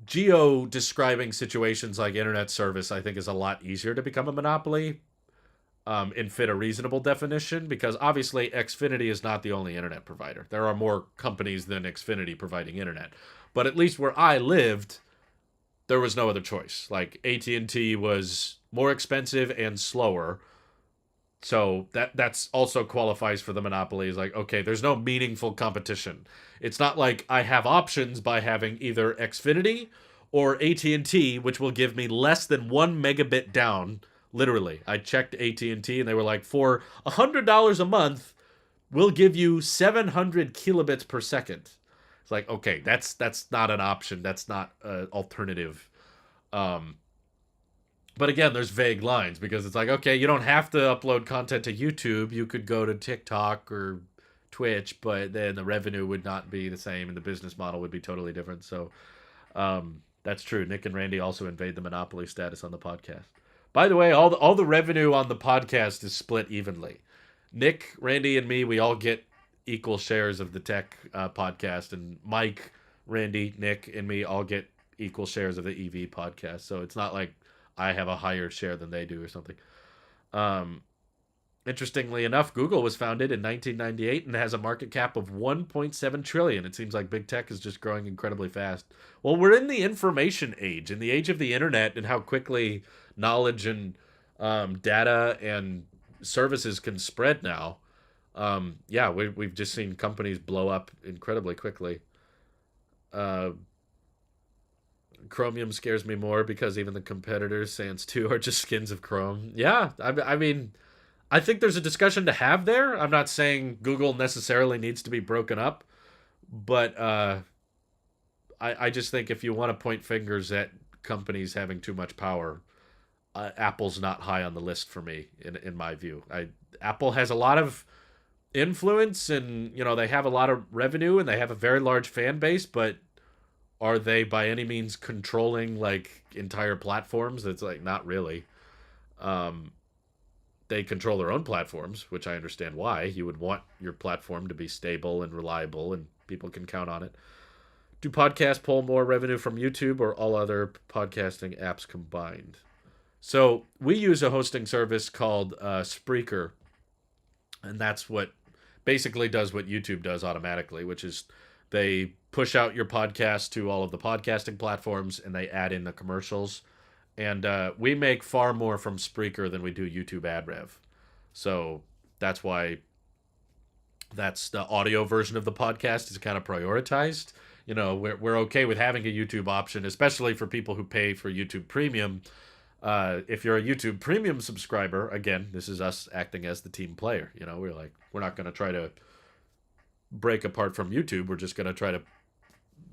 geo describing situations like internet service, I think, is a lot easier to become a monopoly and fit a reasonable definition, because obviously Xfinity is not the only internet provider. There are more companies than Xfinity providing internet. But at least where I lived, there was no other choice. Like AT&T was more expensive and slower. So that's also qualifies for the monopoly. Is like, okay, there's no meaningful competition. It's not like I have options by having either Xfinity or AT&T, which will give me less than 1 megabit down. Literally, I checked AT&T and they were like, for $100 a month, we'll give you 700 kilobits per second. It's like, okay, that's not an option. That's not an alternative. Um, but again, there's vague lines, because it's like, okay, you don't have to upload content to YouTube. You could go to TikTok or Twitch, but then the revenue would not be the same and the business model would be totally different. So that's true. Nick and Randy also invade the monopoly status on the podcast. By the way, all the revenue on the podcast is split evenly. Nick, Randy, and me, we all get equal shares of the tech podcast, and Mike, Randy, Nick, and me all get equal shares of the EV podcast. So it's not like I have a higher share than they do or something. Um, Interestingly enough, Google was founded in 1998 and has a market cap of 1.7 trillion. It seems like big tech is just growing incredibly fast. Well, we're in the information age, in the age of the internet, and how quickly knowledge and data and services can spread now. Yeah, we've just seen companies blow up incredibly quickly. Uh, Chromium scares me more because even the competitors, Sans 2, are just skins of Chrome. Yeah, I mean, I think there's a discussion to have there. I'm not saying Google necessarily needs to be broken up, but I just think if you want to point fingers at companies having too much power, Apple's not high on the list for me in my view. Apple has a lot of influence, and they have a lot of revenue and they have a very large fan base, but are they by any means controlling like entire platforms? It's like not really. Um, they control their own platforms, which I understand why. You would want your platform to be stable and reliable and people can count on it. Do podcasts pull more revenue from YouTube or all other podcasting apps combined? So we use a hosting service called Spreaker, and that's what basically does what YouTube does automatically, which is they push out your podcast to all of the podcasting platforms and they add in the commercials. And we make far more from Spreaker than we do YouTube ad rev. So that's why that's the audio version of the podcast is kind of prioritized. We're okay with having a YouTube option, especially for people who pay for YouTube Premium. If you're a YouTube Premium subscriber, again, this is us acting as the team player. We're not going to try to break apart from YouTube. We're just going to try to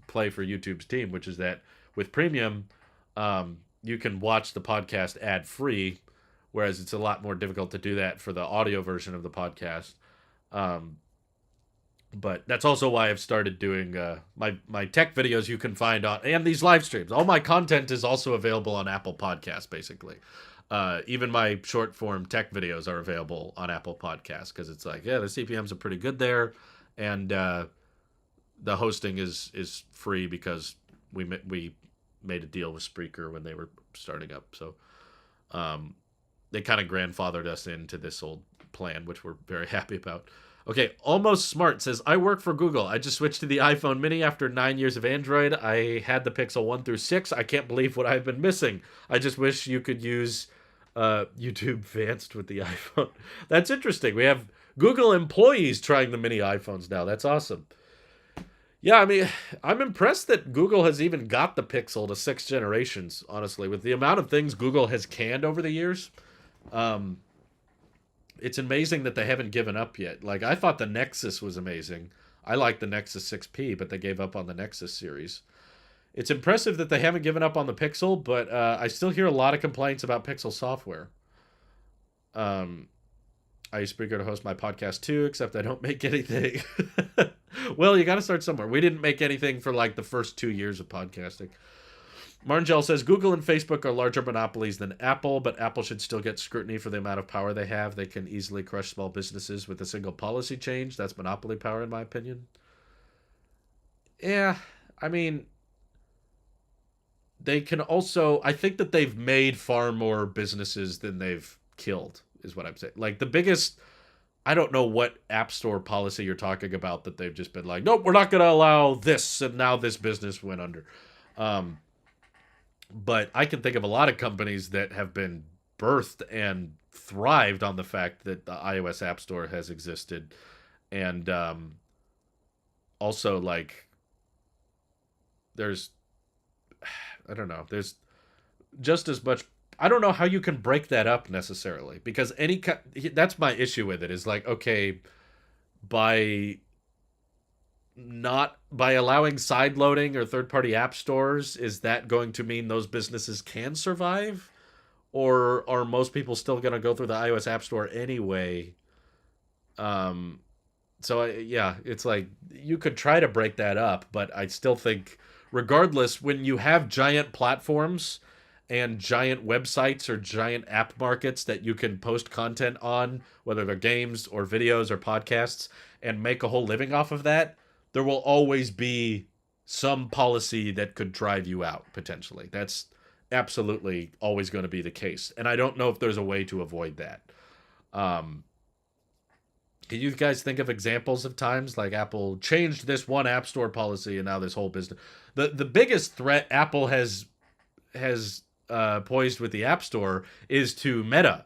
play for YouTube's team, which is that with Premium, you can watch the podcast ad free, whereas it's a lot more difficult to do that for the audio version of the podcast. But that's also why I've started doing my tech videos you can find on, and these live streams. All my content is also available on Apple Podcasts, basically. Even my short form tech videos are available on Apple Podcasts because it's like, yeah, the CPMs are pretty good there, and the hosting is free because we made a deal with Spreaker when they were starting up. So they kind of grandfathered us into this old plan, which we're very happy about. Okay, Almost Smart says, I work for Google. I just switched to the iPhone mini after 9 years of Android. I had the Pixel 1 through 6. I can't believe what I've been missing. I just wish you could use YouTube Advanced with the iPhone. That's interesting. We have Google employees trying the mini iPhones now. That's awesome. Yeah, I mean, I'm impressed that Google has even got the Pixel to 6 generations, honestly. With the amount of things Google has canned over the years, it's amazing that they haven't given up yet. Like, I thought the Nexus was amazing. I like the Nexus 6P, but they gave up on the Nexus series. It's impressive that they haven't given up on the Pixel, but I still hear a lot of complaints about Pixel software. I use Spreaker to host my podcast too, except I don't make anything. Well, you got to start somewhere. We didn't make anything for like the first 2 years of podcasting. Marngel says, Google and Facebook are larger monopolies than Apple, but Apple should still get scrutiny for the amount of power they have. They can easily crush small businesses with a single policy change. That's monopoly power, in my opinion. Yeah, I mean, they can also, I think that they've made far more businesses than they've killed, is what I'm saying. Like, the biggest, I don't know what App Store policy you're talking about that they've just been like, nope, we're not going to allow this, and now this business went under. But I can think of a lot of companies that have been birthed and thrived on the fact that the iOS App Store has existed. And also, like, there's, I don't know, there's just as much. I don't know how you can break that up necessarily, because that's my issue with it, is like, okay, by allowing side loading or third-party app stores, is that going to mean those businesses can survive, or are most people still going to go through the iOS App Store anyway? So yeah, it's like you could try to break that up, but I still think, regardless, when you have giant platforms and giant websites or giant app markets that you can post content on, whether they're games or videos or podcasts, and make a whole living off of that, there will always be some policy that could drive you out, potentially. That's absolutely always going to be the case. And I don't know if there's a way to avoid that. Can you guys think of examples of times like Apple changed this one app store policy and now this whole business? The biggest threat Apple has poised with the App Store is to Meta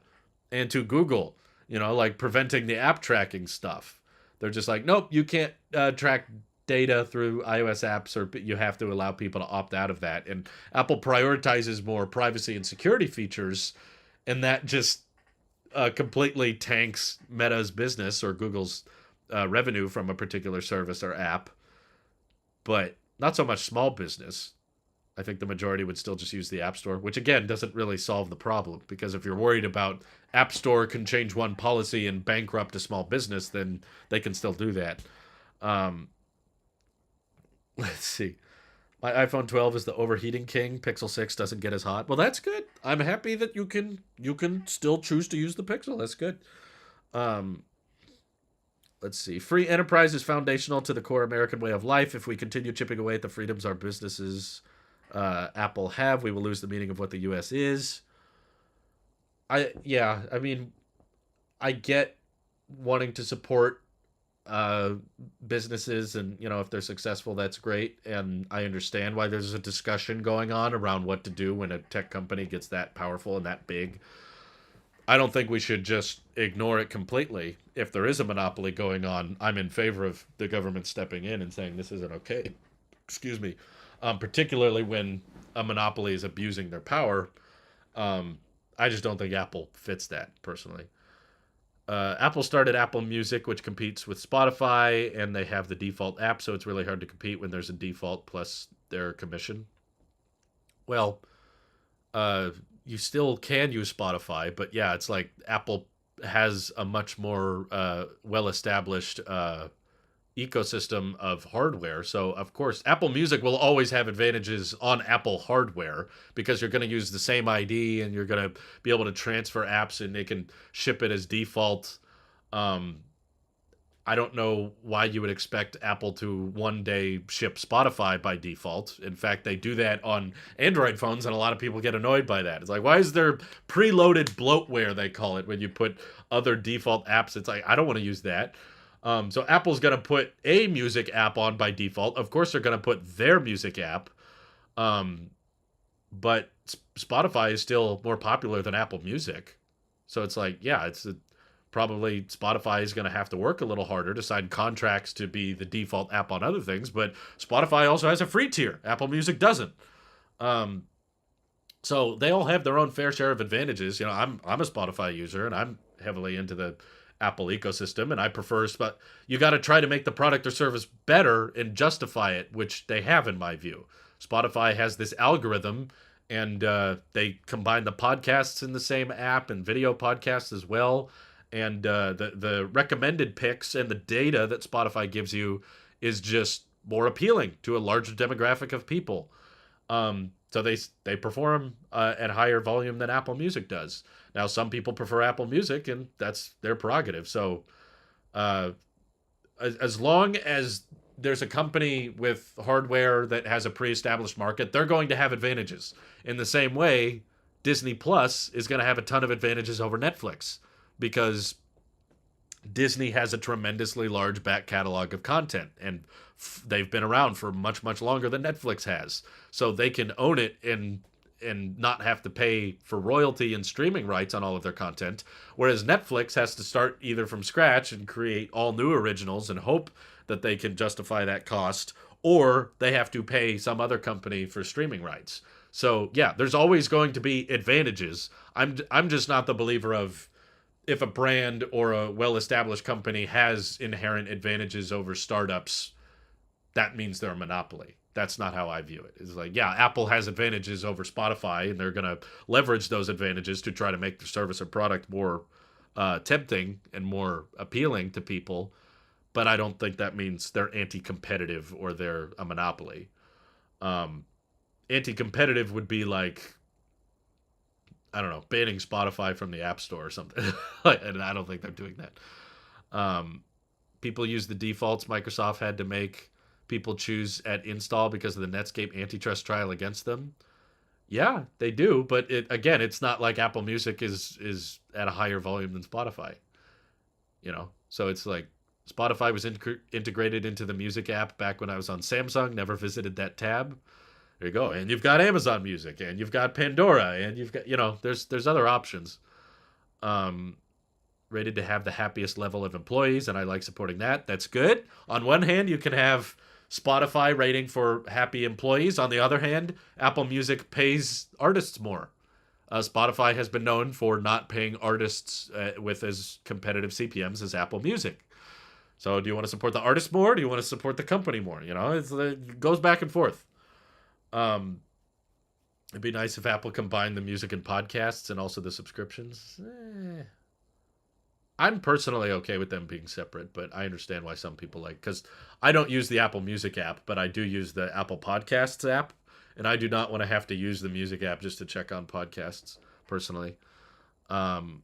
and to Google, like preventing the app tracking stuff. They're just like, nope, you can't track data through iOS apps, or you have to allow people to opt out of that. And Apple prioritizes more privacy and security features, and that just completely tanks Meta's business or Google's revenue from a particular service or app, but not so much small business. I think the majority would still just use the App Store, which again doesn't really solve the problem, because if you're worried about App Store can change one policy and bankrupt a small business, then they can still do that. Um, let's see. My iPhone 12 is the overheating king. Pixel 6 doesn't get as hot. Well, that's good. I'm happy that you can still choose to use the Pixel. That's good. Um, let's see. Free enterprise is foundational to the core American way of life. If we continue chipping away at the freedoms our businesses Apple have, we will lose the meaning of what the U.S. is. I mean, I get wanting to support uh, businesses, and if they're successful, that's great. And I understand why there's a discussion going on around what to do when a tech company gets that powerful and that big. I don't think we should just ignore it completely. If there is a monopoly going on, I'm in favor of the government stepping in and saying this isn't okay. Excuse me. Particularly when a monopoly is abusing their power. Um, I just don't think Apple fits that personally. Apple started Apple Music, which competes with Spotify, and they have the default app, so it's really hard to compete when there's a default plus their commission. Well, uh, you still can use Spotify, but yeah, it's like Apple has a much more well established ecosystem of hardware. So, of course, Apple Music will always have advantages on Apple hardware because you're going to use the same ID and you're going to be able to transfer apps and they can ship it as default. Um, I don't know why you would expect Apple to one day ship Spotify by default. In fact, they do that on Android phones, and a lot of people get annoyed by that. It's like, why is there preloaded bloatware, they call it, when you put other default apps? It's like, I don't want to use that. So Apple's going to put a music app on by default. Of course, they're going to put their music app. Um, but Spotify is still more popular than Apple Music. So it's like, yeah, probably Spotify is going to have to work a little harder to sign contracts to be the default app on other things. But Spotify also has a free tier. Apple Music doesn't. Um, so they all have their own fair share of advantages. I'm a Spotify user and I'm heavily into the Apple ecosystem, and I prefer. But you got to try to make the product or service better and justify it, which they have in my view. Spotify has this algorithm, and they combine the podcasts in the same app and video podcasts as well. And the recommended picks and the data that Spotify gives you is just more appealing to a larger demographic of people. So they perform at higher volume than Apple Music does. Now, some people prefer Apple Music, and that's their prerogative. So, uh, as long as there's a company with hardware that has a pre-established market, they're going to have advantages. In the same way, Disney Plus is going to have a ton of advantages over Netflix because Disney has a tremendously large back catalog of content, and they've been around for much, much longer than Netflix has. So they can own it and not have to pay for royalty and streaming rights on all of their content, whereas Netflix has to start either from scratch and create all new originals and hope that they can justify that cost, or they have to pay some other company for streaming rights. So yeah, there's always going to be advantages. I'm just not the believer of if a brand or a well-established company has inherent advantages over startups, that means they're a monopoly. That's not how I view it. It's like, yeah, Apple has advantages over Spotify, and they're going to leverage those advantages to try to make their service or product more tempting and more appealing to people. But I don't think that means they're anti-competitive or they're a monopoly. Um, Anti-competitive would be like, I don't know, banning Spotify from the App Store or something. And I don't think they're doing that. Um, People use the defaults Microsoft had to make people choose at install because of the Netscape antitrust trial against them. Yeah, they do, but it's not like Apple Music is at a higher volume than Spotify. So it's like Spotify was integrated into the music app back when I was on Samsung. Never visited that tab. There you go. And you've got Amazon Music, and you've got Pandora, and you've got there's other options. Um, Rated to have the happiest level of employees, and I like supporting that. That's good. On one hand, you can have Spotify rating for happy employees. On the other hand, Apple Music pays artists more. Spotify has been known for not paying artists with as competitive CPMs as Apple Music. So do you want to support the artist more? Or do you want to support the company more? It goes back and forth. Um, it'd be nice if Apple combined the music and podcasts and also the subscriptions. I'm personally okay with them being separate, but I understand why some people because I don't use the Apple Music app, but I do use the Apple Podcasts app, and I do not want to have to use the music app just to check on podcasts personally. Um,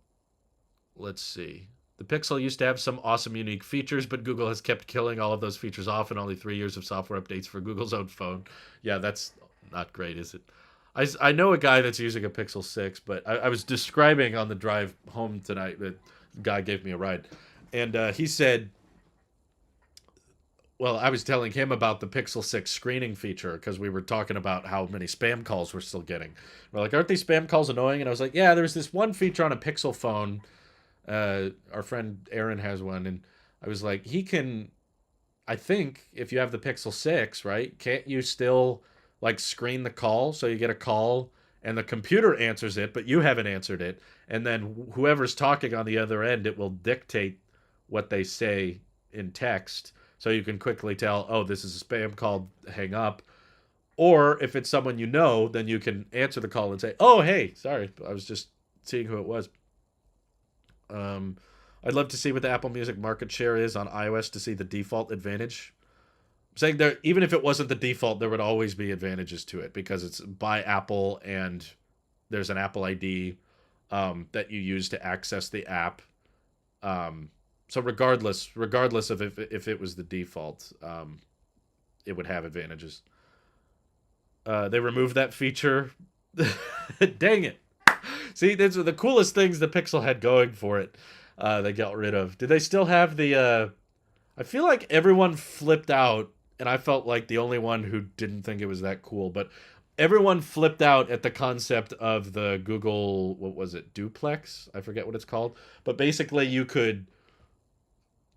let's see. The Pixel used to have some awesome unique features, but Google has kept killing all of those features off in only 3 years of software updates for Google's own phone. Yeah, that's not great, is it? I know a guy that's using a Pixel 6, but I was describing on the drive home tonight that the guy gave me a ride. And he said, well, I was telling him about the Pixel 6 screening feature because we were talking about how many spam calls we're still getting. We're like, aren't these spam calls annoying? And I was like, yeah, there's this one feature on a Pixel phone. Our friend Aaron has one. And I was like, I think if you have the Pixel 6, right, can't you still screen the call? So you get a call and the computer answers it, but you haven't answered it. And then whoever's talking on the other end, it will dictate what they say in text. So you can quickly tell, oh, this is a spam call, hang up. Or if it's someone you know, then you can answer the call and say, oh, hey, sorry, I was just seeing who it was. I'd love to see what the Apple Music market share is on iOS to see the default advantage. I'm saying there, even if it wasn't the default, there would always be advantages to it because it's by Apple and there's an Apple ID that you use to access the app. So regardless of if it was the default, it would have advantages. They removed that feature. Dang it. See, these are the coolest things the Pixel had going for it. They got rid of. Do they still have the... I feel like everyone flipped out, and I felt like the only one who didn't think it was that cool, but everyone flipped out at the concept of the Google, what was it, Duplex? I forget what it's called. But basically you could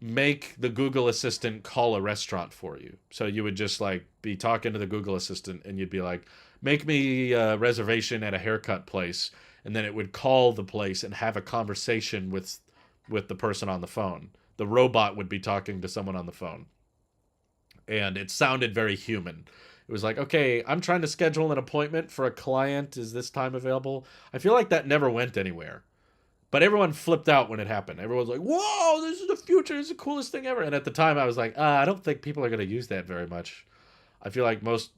make the Google Assistant call a restaurant for you. So you would just be talking to the Google Assistant and you'd be like, make me a reservation at a haircut place. And then it would call the place and have a conversation with the person on the phone. The robot would be talking to someone on the phone. And it sounded very human. It was like, okay, I'm trying to schedule an appointment for a client. Is this time available? I feel like that never went anywhere. But everyone flipped out when it happened. Everyone's like, whoa, this is the future. This is the coolest thing ever. And at the time, I was like, I don't think people are going to use that very much. I feel like most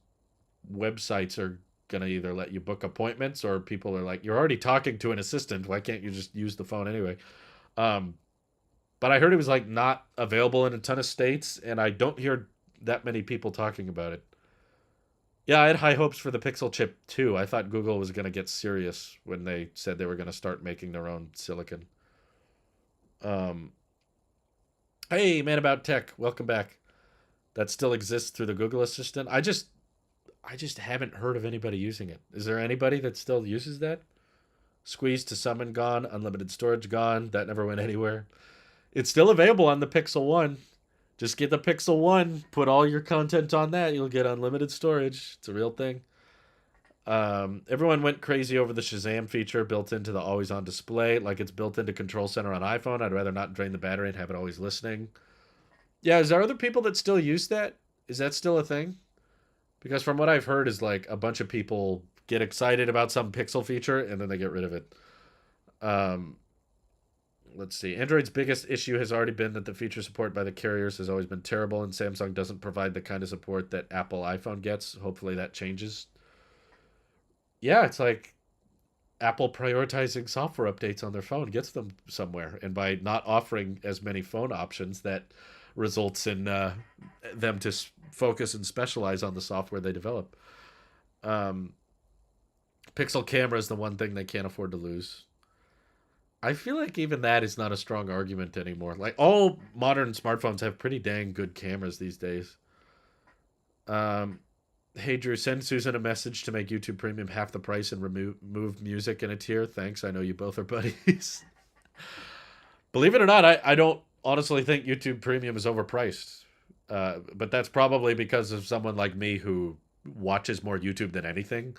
websites are going to either let you book appointments or people are like, you're already talking to an assistant. Why can't you just use the phone anyway? But I heard it was not available in a ton of states. And I don't hear that many people talking about it. Yeah, I had high hopes for the Pixel chip too. I thought Google was going to get serious when they said they were going to start making their own silicon. Hey, Man About Tech, welcome back. That still exists through the Google Assistant. I just haven't heard of anybody using it. Is there anybody that still uses that? Squeeze to summon gone, unlimited storage gone. That never went anywhere. It's still available on the Pixel 1. Just get the Pixel 1, put all your content on that, you'll get unlimited storage. It's a real thing. Everyone went crazy over the Shazam feature built into the always on display, like it's built into Control Center on iPhone. I'd rather not drain the battery and have it always listening. Yeah, is there other people that still use that? Is that still a thing? Because from what I've heard is a bunch of people get excited about some Pixel feature and then they get rid of it. Let's see. Android's biggest issue has already been that the feature support by the carriers has always been terrible, and Samsung doesn't provide the kind of support that Apple iPhone gets. Hopefully that changes. Yeah, it's like Apple prioritizing software updates on their phone gets them somewhere, and by not offering as many phone options, that results in them to focus and specialize on the software they develop. Pixel camera is the one thing they can't afford to lose. I feel like even that is not a strong argument anymore. All modern smartphones have pretty dang good cameras these days. Hey Drew, send Susan a message to make YouTube Premium half the price and remove music in a tier. Thanks, I know you both are buddies. Believe it or not, I don't honestly think YouTube Premium is overpriced. But that's probably because of someone like me who watches more YouTube than anything.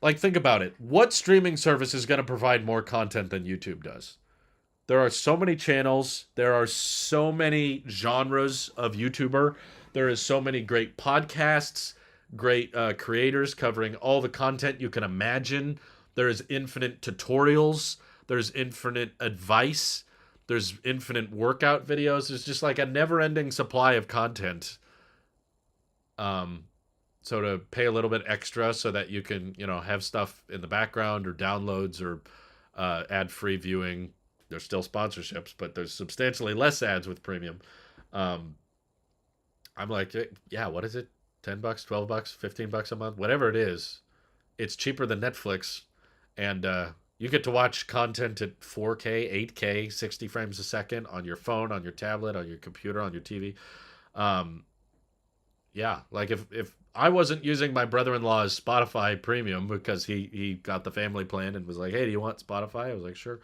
Like, think about it. What streaming service is going to provide more content than YouTube does? There are so many channels. There are so many genres of YouTuber. There is so many great podcasts, great creators covering all the content you can imagine. There is infinite tutorials. There's infinite advice. There's infinite workout videos. There's just like a never-ending supply of content. Um, so to pay a little bit extra so that you can, have stuff in the background or downloads or ad-free viewing. There's still sponsorships, but there's substantially less ads with premium. Um, I'm like, yeah, what is it? $10, $12, $15 a month, whatever it is. It's cheaper than Netflix, and you get to watch content at 4K, 8K, 60 frames a second on your phone, on your tablet, on your computer, on your TV. Um, yeah, like if I wasn't using my brother-in-law's Spotify Premium because he got the family plan and was like, "Hey, do you want Spotify?" I was like, "Sure."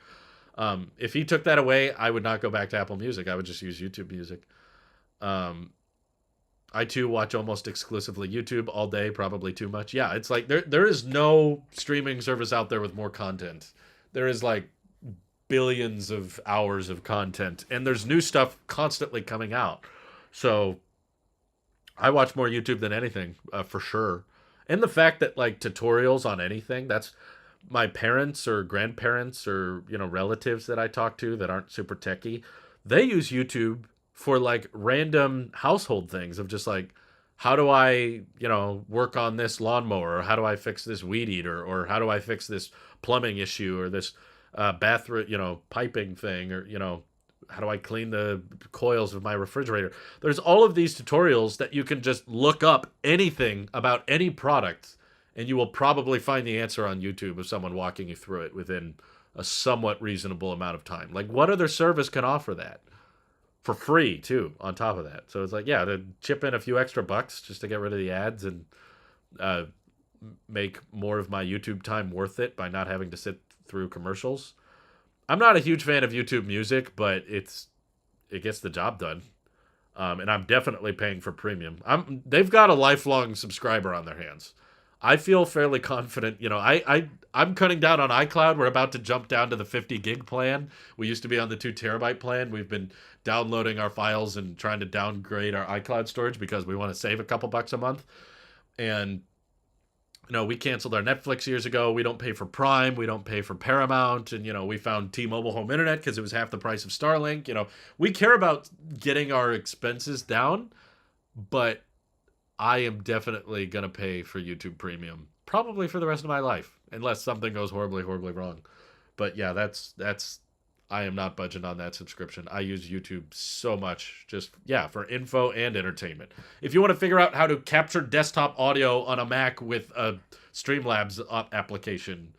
If he took that away, I would not go back to Apple Music. I would just use YouTube Music. Um, I too watch almost exclusively YouTube all day, probably too much. Yeah, it's like there is no streaming service out there with more content. There is like billions of hours of content, and there's new stuff constantly coming out. So I watch more YouTube than anything, for sure. And the fact that like tutorials on anything, that's my parents or grandparents or relatives that I talk to that aren't super techy, they use YouTube for like random household things of just like how do I work on this lawnmower, or how do I fix this weed eater, or how do I fix this plumbing issue, or this bathroom piping thing, or how do I clean the coils of my refrigerator. There's all of these tutorials that you can just look up anything about any product and you will probably find the answer on YouTube of someone walking you through it within a somewhat reasonable amount of time. Like, what other service can offer that for free too? On top of that, so it's like, yeah, to chip in a few extra bucks just to get rid of the ads and uh, make more of my YouTube time worth it by not having to sit through commercials. I'm not a huge fan of YouTube Music, but it gets the job done. And I'm definitely paying for premium. They've got a lifelong subscriber on their hands. I feel fairly confident. I'm cutting down on iCloud. We're about to jump down to the 50 gig plan. We used to be on the 2 terabyte plan. We've been downloading our files and trying to downgrade our iCloud storage because we want to save a couple bucks a month. And we canceled our Netflix years ago. We don't pay for Prime. We don't pay for Paramount. And, we found T-Mobile home internet because it was half the price of Starlink. We care about getting our expenses down, but I am definitely going to pay for YouTube Premium, probably for the rest of my life, unless something goes horribly, horribly wrong. But yeah, that's I am not budging on that subscription. I use YouTube so much, just, yeah, for info and entertainment. If you want to figure out how to capture desktop audio on a Mac with a Streamlabs application,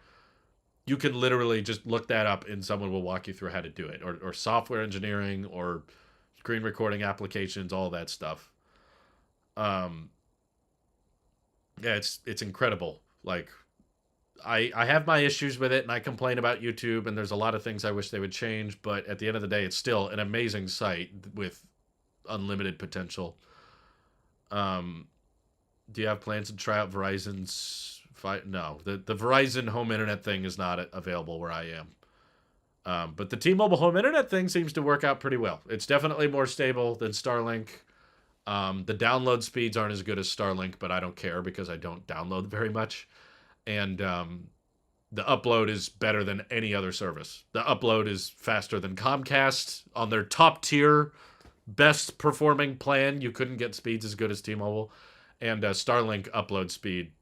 you can literally just look that up and someone will walk you through how to do it, or software engineering, or screen recording applications, all that stuff. Um, yeah, it's incredible. Like, I have my issues with it, and I complain about YouTube, and there's a lot of things I wish they would change, but at the end of the day, it's still an amazing site with unlimited potential. Um, do you have plans to try out Verizon's? No, the Verizon home internet thing is not available where I am. But the T-Mobile home internet thing seems to work out pretty well. It's definitely more stable than Starlink. The download speeds aren't as good as Starlink, but I don't care because I don't download very much. And the upload is better than any other service. The upload is faster than Comcast on their top tier, best performing plan. You couldn't get speeds as good as T-Mobile. And Starlink upload speed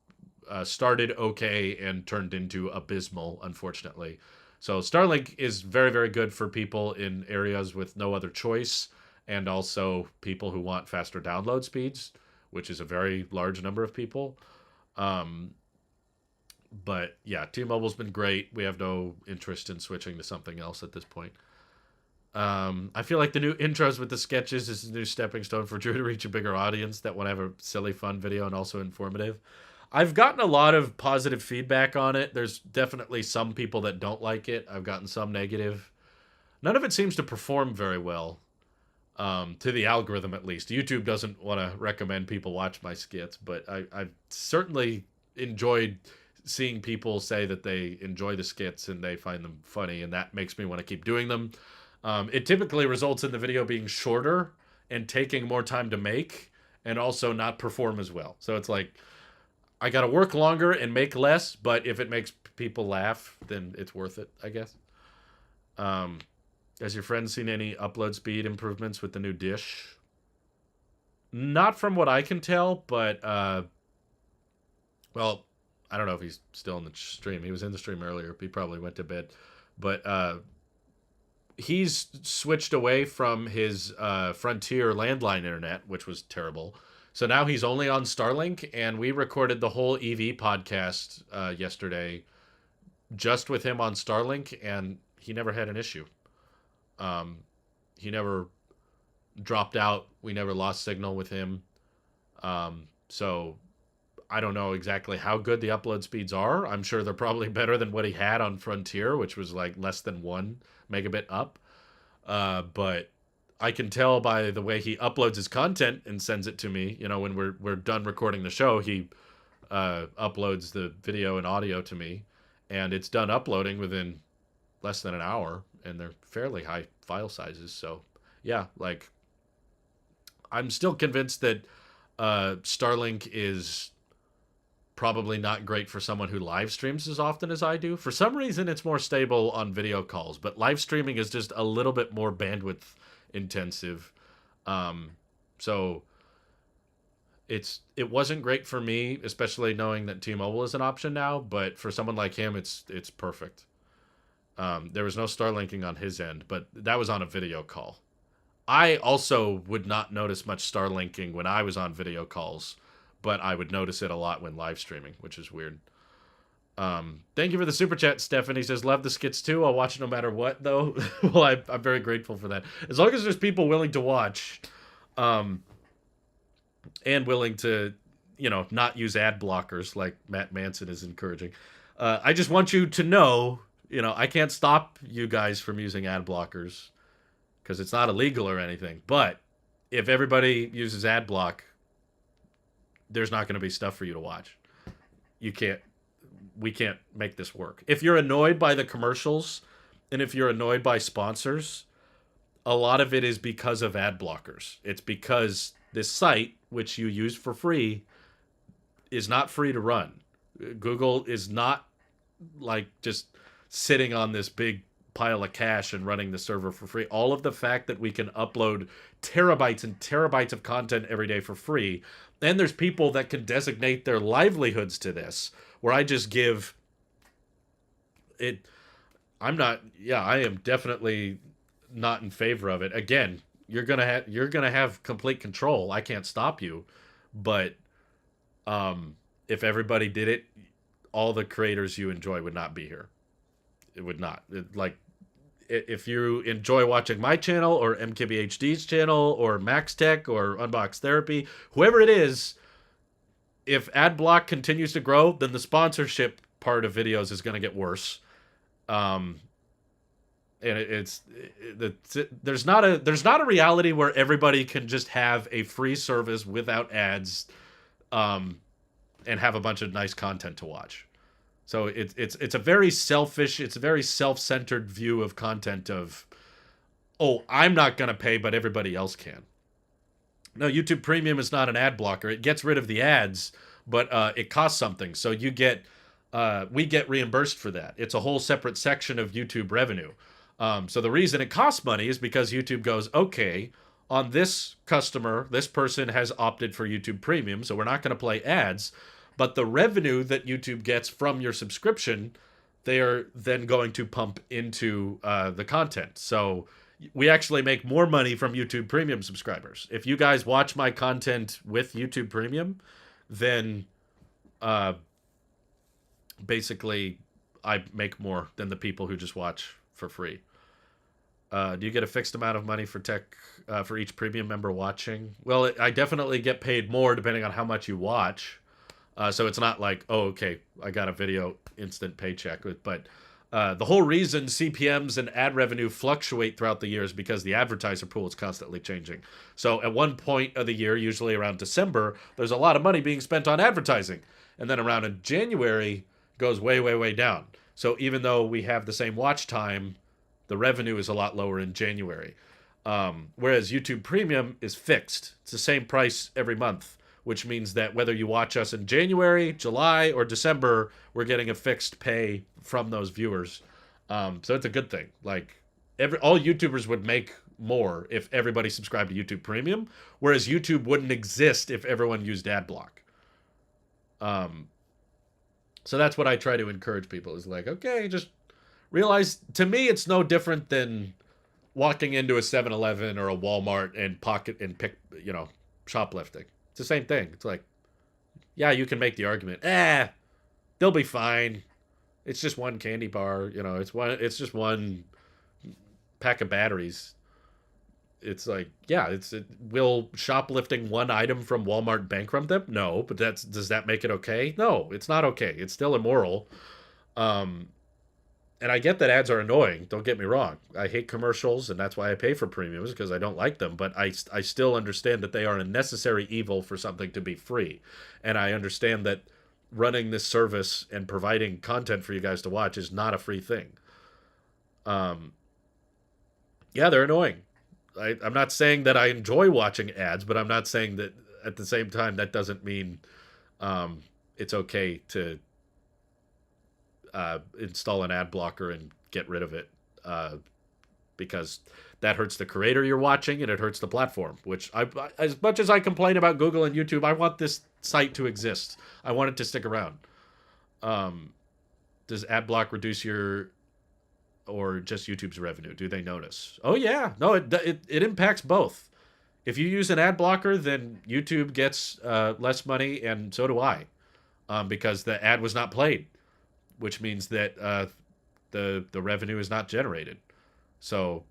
started okay and turned into abysmal, unfortunately. So Starlink is very, very good for people in areas with no other choice, and also people who want faster download speeds, which is a very large number of people. Um, but yeah, T-Mobile's been great. We have no interest in switching to something else at this point. I feel like the new intros with the sketches is a new stepping stone for Drew to reach a bigger audience that want to have a silly, fun video and also informative. I've gotten a lot of positive feedback on it. There's definitely some people that don't like it. I've gotten some negative. None of it seems to perform very well. to the algorithm at least. YouTube doesn't want to recommend people watch my skits, but I've certainly enjoyed seeing people say that they enjoy the skits and they find them funny, and that makes me want to keep doing them. It typically results in the video being shorter and taking more time to make, and also not perform as well. So it's like, I got to work longer and make less, but if it makes people laugh, then it's worth it, I guess. Um, has your friend seen any upload speed improvements with the new dish? Not from what I can tell, but well, I don't know if he's still in the stream. He was in the stream earlier. He probably went to bed, but he's switched away from his Frontier landline internet, which was terrible. So now he's only on Starlink, and we recorded the whole EV podcast yesterday just with him on Starlink, and he never had an issue. He never dropped out. We never lost signal with him. So I don't know exactly how good the upload speeds are. I'm sure they're probably better than what he had on Frontier, which was like less than 1 megabit up. But I can tell by the way he uploads his content and sends it to me. You know, when we're done recording the show, he uploads the video and audio to me, and it's done uploading within less than an hour, and they're fairly high file sizes. So yeah, like, I'm still convinced that Starlink is probably not great for someone who live streams as often as I do. For some reason, it's more stable on video calls, but live streaming is just a little bit more bandwidth intensive. So it wasn't great for me, especially knowing that T-Mobile is an option now, but for someone like him, it's perfect. There was no Starlinking on his end, but that was on a video call. I also would not notice much Starlinking when I was on video calls, but I would notice it a lot when live streaming, which is weird. Thank you for the super chat, Stephanie. Says, love the skits too. I'll watch no matter what, though. Well, I'm very grateful for that. As long as there's people willing to watch, and willing to, not use ad blockers like Matt Manson is encouraging. I just want you to know, I can't stop you guys from using ad blockers because it's not illegal or anything. But if everybody uses ad block, there's not going to be stuff for you to watch. We can't make this work. If you're annoyed by the commercials and if you're annoyed by sponsors, a lot of it is because of ad blockers. It's because this site, which you use for free, is not free to run. Google is not like just sitting on this big pile of cash and running the server for free. All of the fact that we can upload terabytes and terabytes of content every day for free, and there's people that can designate their livelihoods to this, where I just give it. I am definitely not in favor of it. Again, you're gonna have complete control. I can't stop you, but if everybody did it, all the creators you enjoy would not be here. It would not. If you enjoy watching my channel or MKBHD's channel or Max Tech or Unbox Therapy, whoever it is, if ad block continues to grow, then the sponsorship part of videos is going to get worse. And there's not a reality where everybody can just have a free service without ads, and have a bunch of nice content to watch. So it's a very selfish, it's a very self-centered view of content of, oh, I'm not going to pay, but everybody else can. No, YouTube Premium is not an ad blocker. It gets rid of the ads, but it costs something. So we get reimbursed for that. It's a whole separate section of YouTube revenue. So the reason it costs money is because YouTube goes, okay, on this customer, this person has opted for YouTube Premium, so we're not going to play ads. But the revenue that YouTube gets from your subscription, they are then going to pump into the content. So we actually make more money from YouTube Premium subscribers. If you guys watch my content with YouTube Premium, then basically I make more than the people who just watch for free. Do you get a fixed amount of money for tech for each premium member watching? Well, I definitely get paid more depending on how much you watch. So it's not like, oh, okay, I got a video instant paycheck. But The whole reason CPMs and ad revenue fluctuate throughout the year is because the advertiser pool is constantly changing. So at one point of the year, usually around December, there's a lot of money being spent on advertising. And then around in January goes way, way, way down. So even though we have the same watch time, the revenue is a lot lower in January. Whereas YouTube Premium is fixed. It's the same price every month, which means that whether you watch us in January, July, or December, we're getting a fixed pay from those viewers. So it's a good thing. Like all YouTubers would make more if everybody subscribed to YouTube Premium, whereas YouTube wouldn't exist if everyone used AdBlock. Um, so that's what I try to encourage people is like, okay, just realize to me it's no different than walking into a 7-Eleven or a Walmart and pocket and pick, shoplifting. It's the same thing. It's like, yeah, you can make the argument. They'll be fine. It's just one candy bar, it's just one pack of batteries. It's like, yeah, will shoplifting one item from Walmart bankrupt them? No, but does that make it okay? No, it's not okay. It's still immoral. Um, and I get that ads are annoying. Don't get me wrong. I hate commercials, and that's why I pay for premiums because I don't like them. But I still understand that they are a necessary evil for something to be free, and I understand that running this service and providing content for you guys to watch is not a free thing. Um, yeah, they're annoying. I'm not saying that I enjoy watching ads, but I'm not saying that at the same time that doesn't mean it's okay to install an ad blocker and get rid of it because that hurts the creator you're watching and it hurts the platform. Which as much as I complain about Google and YouTube, I want this site to exist. I want it to stick around. Does ad block reduce your or just YouTube's revenue? Do they notice? Oh yeah, no, it impacts both. If you use an ad blocker, then YouTube gets less money, and so do I, because the ad was not played, which means that the revenue is not generated. So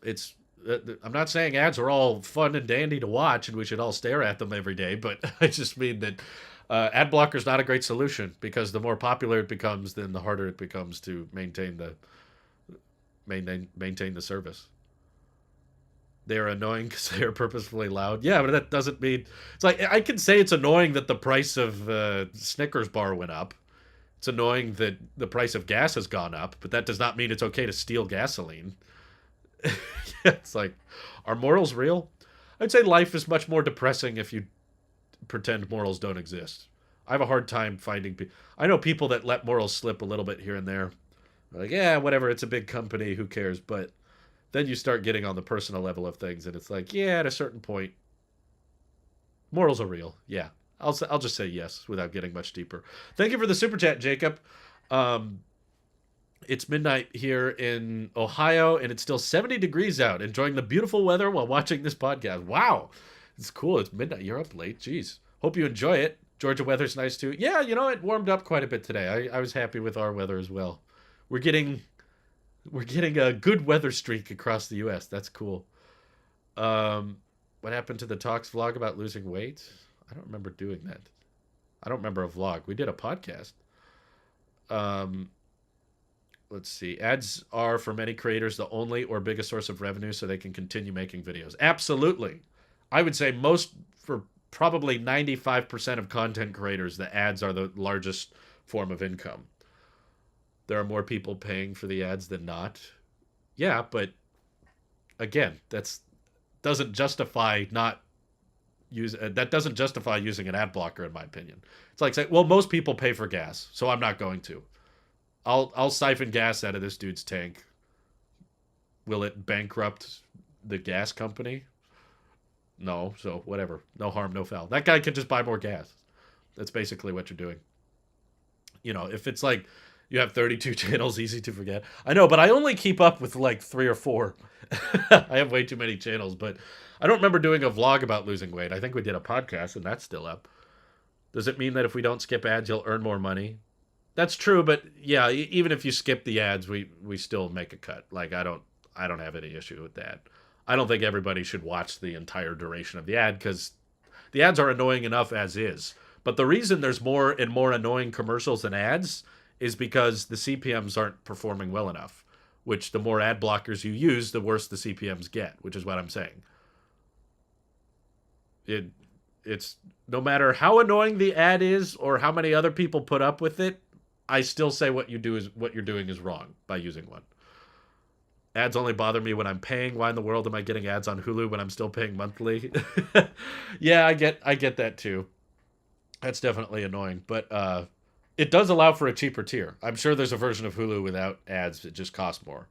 it's I'm not saying ads are all fun and dandy to watch and we should all stare at them every day, but I just mean that ad blocker is not a great solution because the more popular it becomes, then the harder it becomes to maintain the service. They are annoying because they are purposefully loud. Yeah, but that doesn't mean it's like I can say it's annoying that the price of Snickers bar went up. It's annoying that the price of gas has gone up, but that does not mean it's okay to steal gasoline. It's like, are morals real? I'd say life is much more depressing if you pretend morals don't exist. I have a hard time finding people. I know people that let morals slip a little bit here and there. They're like, yeah, whatever, it's a big company, who cares? But then you start getting on the personal level of things, and it's like, yeah, at a certain point, morals are real. Yeah, I'll just say yes without getting much deeper. Thank you for the super chat, Jacob. It's midnight here in Ohio, and it's still 70 degrees out. Enjoying the beautiful weather while watching this podcast. Wow, it's cool. It's midnight. You're up late. Jeez. Hope you enjoy it. Georgia weather's nice too. Yeah, it warmed up quite a bit today. I was happy with our weather as well. We're getting a good weather streak across the U.S. That's cool. What happened to the Talks vlog about losing weight? I don't remember doing that. I don't remember a vlog. We did a podcast. Let's see. Ads are, for many creators, the only or biggest source of revenue so they can continue making videos. Absolutely. I would say for probably 95% of content creators, the ads are the largest form of income. There are more people paying for the ads than not. Yeah, but again, that doesn't justify using an ad blocker, in my opinion. It's like saying, well, most people pay for gas, so I'm not going to. I'll siphon gas out of this dude's tank. Will it bankrupt the gas company? No, so whatever. No harm, no foul. That guy can just buy more gas. That's basically what you're doing. If it's like you have 32 channels, easy to forget. I know, but I only keep up with like 3 or 4. I have way too many channels, but I don't remember doing a vlog about losing weight. I think we did a podcast, and that's still up. Does it mean that if we don't skip ads, you'll earn more money? That's true, but yeah, even if you skip the ads, we still make a cut. Like I don't have any issue with that. I don't think everybody should watch the entire duration of the ad because the ads are annoying enough as is. But the reason there's more and more annoying commercials than ads is because the CPMs aren't performing well enough, which the more ad blockers you use, the worse the CPMs get, which is what I'm saying. It it's no matter how annoying the ad is or how many other people put up with it, I still say what you're doing is wrong by using one. Ads only bother me when I'm paying. Why in the world am I getting ads on Hulu when I'm still paying monthly? Yeah, I get that too. That's definitely annoying, but it does allow for a cheaper tier. I'm sure there's a version of Hulu without ads that just costs more.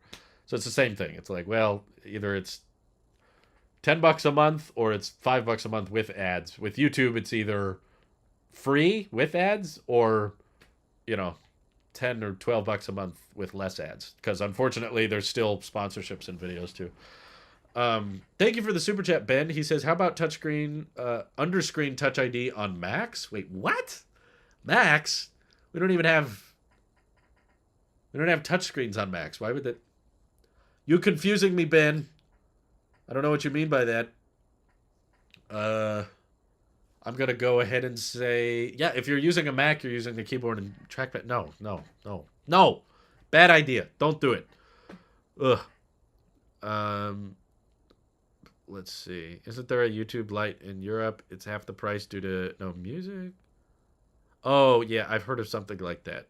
So it's the same thing. It's like, well, either it's $10 a month or it's $5 a month with ads. With YouTube, it's either free with ads or, you know, 10 or $12 a month with less ads. Because unfortunately, there's still sponsorships in videos too. Thank you for the super chat, Ben. He says, "How about touchscreen, underscreen Touch ID on Macs?" Wait, what? Macs? We don't even have. We don't have touchscreens on Macs. Why would that? You confusing me, Ben. I don't know what you mean by that. I'm gonna go ahead and say, yeah. If you're using a Mac, you're using the keyboard and trackpad. No, no, no, no. Bad idea. Don't do it. Ugh. Um. Let's see. Isn't there a YouTube Lite in Europe? It's half the price due to no music. Oh, yeah, I've heard of something like that.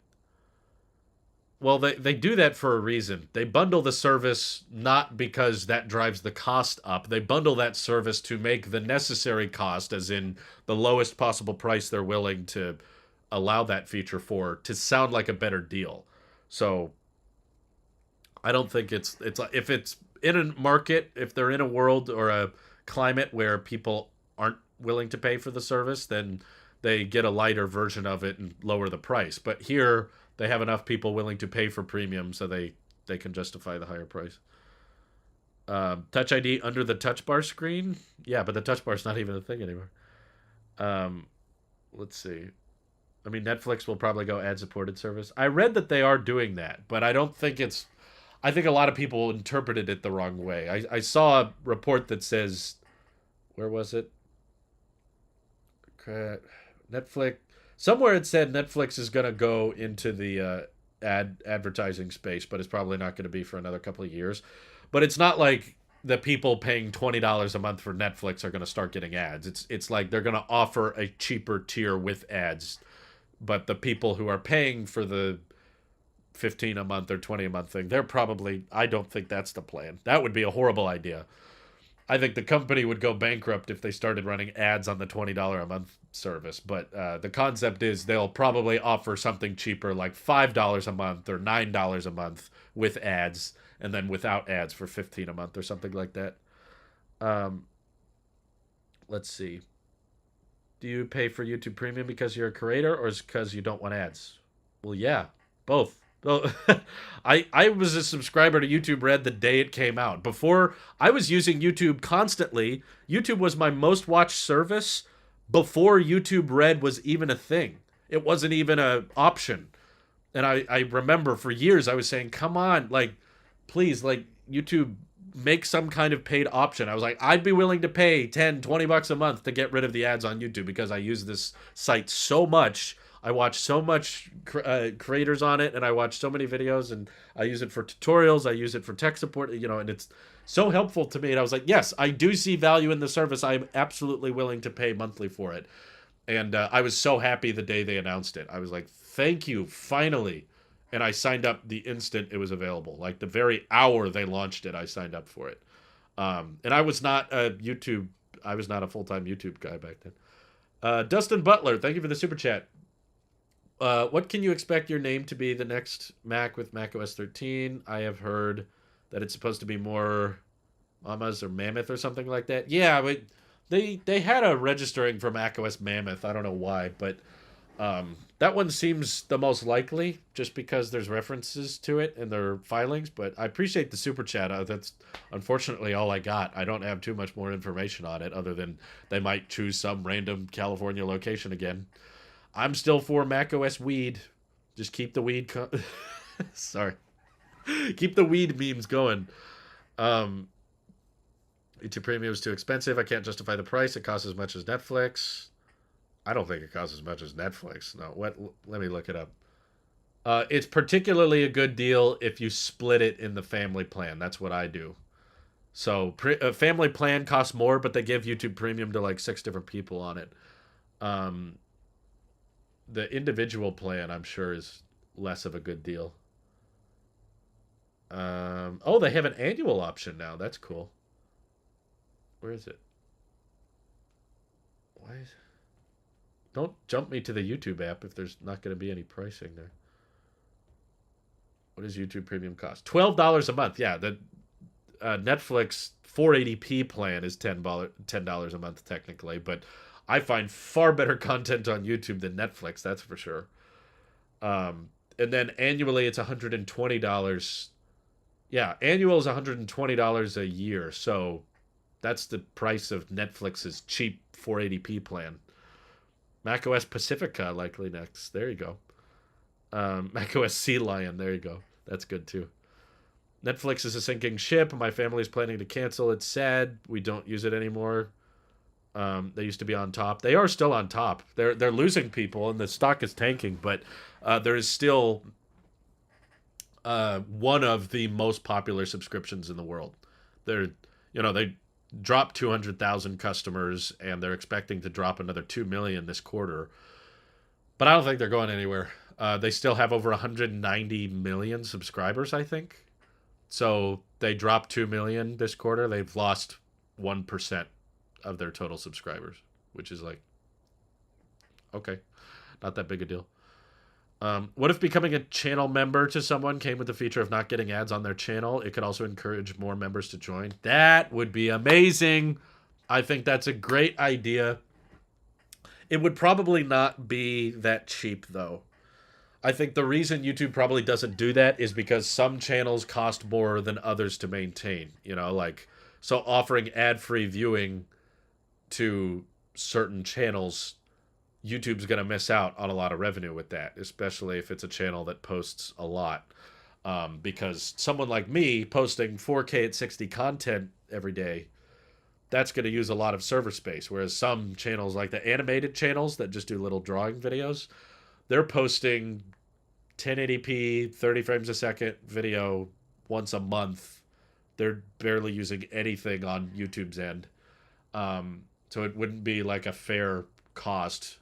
Well, they do that for a reason. They bundle the service not because that drives the cost up. They bundle that service to make the necessary cost, as in the lowest possible price they're willing to allow that feature for, to sound like a better deal. So I don't think it's if it's in a market, if they're in a world or a climate where people aren't willing to pay for the service, then they get a lighter version of it and lower the price. But here they have enough people willing to pay for premium, so they can justify the higher price. Touch ID under the touch bar screen, yeah, but the touch bar's not even a thing anymore. Um, let's see. I mean, Netflix will probably go ad supported service. I read that they are doing that, but I don't think it's. I think a lot of people interpreted it the wrong way. I saw a report that says, where was it? Netflix. Somewhere it said Netflix is going to go into the advertising space, but it's probably not going to be for another couple of years. But it's not like the people paying $20 a month for Netflix are going to start getting ads. It's like they're going to offer a cheaper tier with ads, but the people who are paying for the 15 a month or 20 a month thing, they're probably, I don't think that's the plan. That would be a horrible idea. I think the company would go bankrupt if they started running ads on the $20 a month service. But the concept is they'll probably offer something cheaper, like $5 a month or $9 a month with ads, and then without ads for 15 a month or something like that. Um, let's see. Do you pay for YouTube Premium because you're a creator, or is it because you don't want ads? Well, yeah, both. Well, I was a subscriber to YouTube Red the day it came out. Before, I was using YouTube constantly. YouTube was my most watched service before YouTube Red was even a thing. It wasn't even an option. And I remember for years I was saying, come on, like, please, like, YouTube, make some kind of paid option. I was like, I'd be willing to pay 10, $20 a month to get rid of the ads on YouTube because I use this site so much. I watch so much creators on it, and I watch so many videos, and I use it for tutorials. I use it for tech support, and it's so helpful to me. And I was like, yes, I do see value in the service. I'm absolutely willing to pay monthly for it. And I was so happy the day they announced it. I was like, thank you, finally. And I signed up the instant it was available. Like the very hour they launched it, I signed up for it. And I was not a full-time YouTube guy back then. Dustin Butler, thank you for the super chat. What can you expect your name to be the next Mac with macOS 13? I have heard that it's supposed to be more Mamas or Mammoth or something like that. Yeah, but they had a registering for macOS Mammoth. I don't know why, but that one seems the most likely just because there's references to it in their filings. But I appreciate the super chat. That's unfortunately all I got. I don't have too much more information on it other than they might choose some random California location again. I'm still for macOS weed. Just keep the weed. Sorry. Keep the weed memes going. YouTube Premium is too expensive. I can't justify the price. It costs as much as Netflix. I don't think it costs as much as Netflix. No, what? Let me look it up. It's particularly a good deal if you split it in the family plan. That's what I do. So a family plan costs more, but they give YouTube Premium to like six different people on it. Um, the individual plan, I'm sure, is less of a good deal. Oh, they have an annual option now. That's cool. Where is it? Why? Don't jump me to the YouTube app if there's not going to be any pricing there. What does YouTube Premium cost? $12 a month. Yeah, the Netflix 480p plan is $10 a month technically, but I find far better content on YouTube than Netflix. That's for sure. And then annually it's $120. Yeah, annual is $120 a year. So that's the price of Netflix's cheap 480p plan. macOS Pacifica likely next. There you go. macOS Sea Lion. There you go. That's good too. Netflix is a sinking ship. My family is planning to cancel. It's sad. We don't use it anymore. They used to be on top. They are still on top. They're losing people and the stock is tanking, but there is still one of the most popular subscriptions in the world. They dropped 200,000 customers and they're expecting to drop another 2 million this quarter. But I don't think they're going anywhere. They still have over 190 million subscribers, I think. So they dropped 2 million this quarter. They've lost 1% of their total subscribers, which is like, okay, not that big a deal. What if becoming a channel member to someone came with the feature of not getting ads on their channel? It could also encourage more members to join. That would be amazing. I think that's a great idea. It would probably not be that cheap, though. I think the reason YouTube probably doesn't do that is because some channels cost more than others to maintain. Like, so offering ad-free viewing to certain channels, YouTube's going to miss out on a lot of revenue with that, especially if it's a channel that posts a lot. Because someone like me posting 4K at 60 content every day, that's going to use a lot of server space. Whereas some channels, like the animated channels that just do little drawing videos, they're posting 1080p, 30 frames a second video once a month. They're barely using anything on YouTube's end. So it wouldn't be like a fair cost.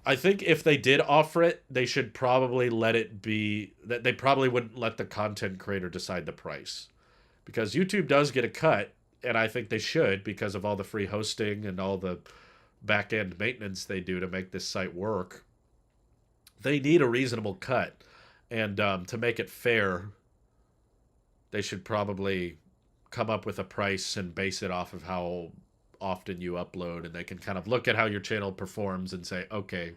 I think if they did offer it, they should probably let it be that they probably wouldn't let the content creator decide the price. Because YouTube does get a cut, and I think they should because of all the free hosting and all the back end maintenance they do to make this site work. They need a reasonable cut. And to make it fair, they should probably come up with a price and base it off of how often you upload, and they can kind of look at how your channel performs and say, okay,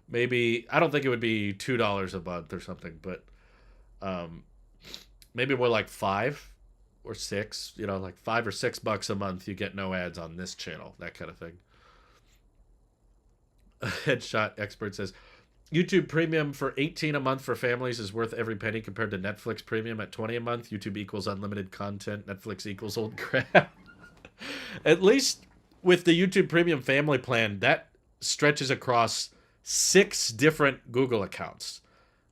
maybe I don't think it would be $2 a month or something, but maybe more like 5 or 6, like $5 or $6 a month, you get no ads on this channel, that kind of thing. Headshot expert says YouTube Premium for 18 a month for families is worth every penny compared to Netflix Premium at 20 a month. YouTube equals unlimited content. Netflix equals old crap. At least with the YouTube Premium family plan, that stretches across 6 different Google accounts,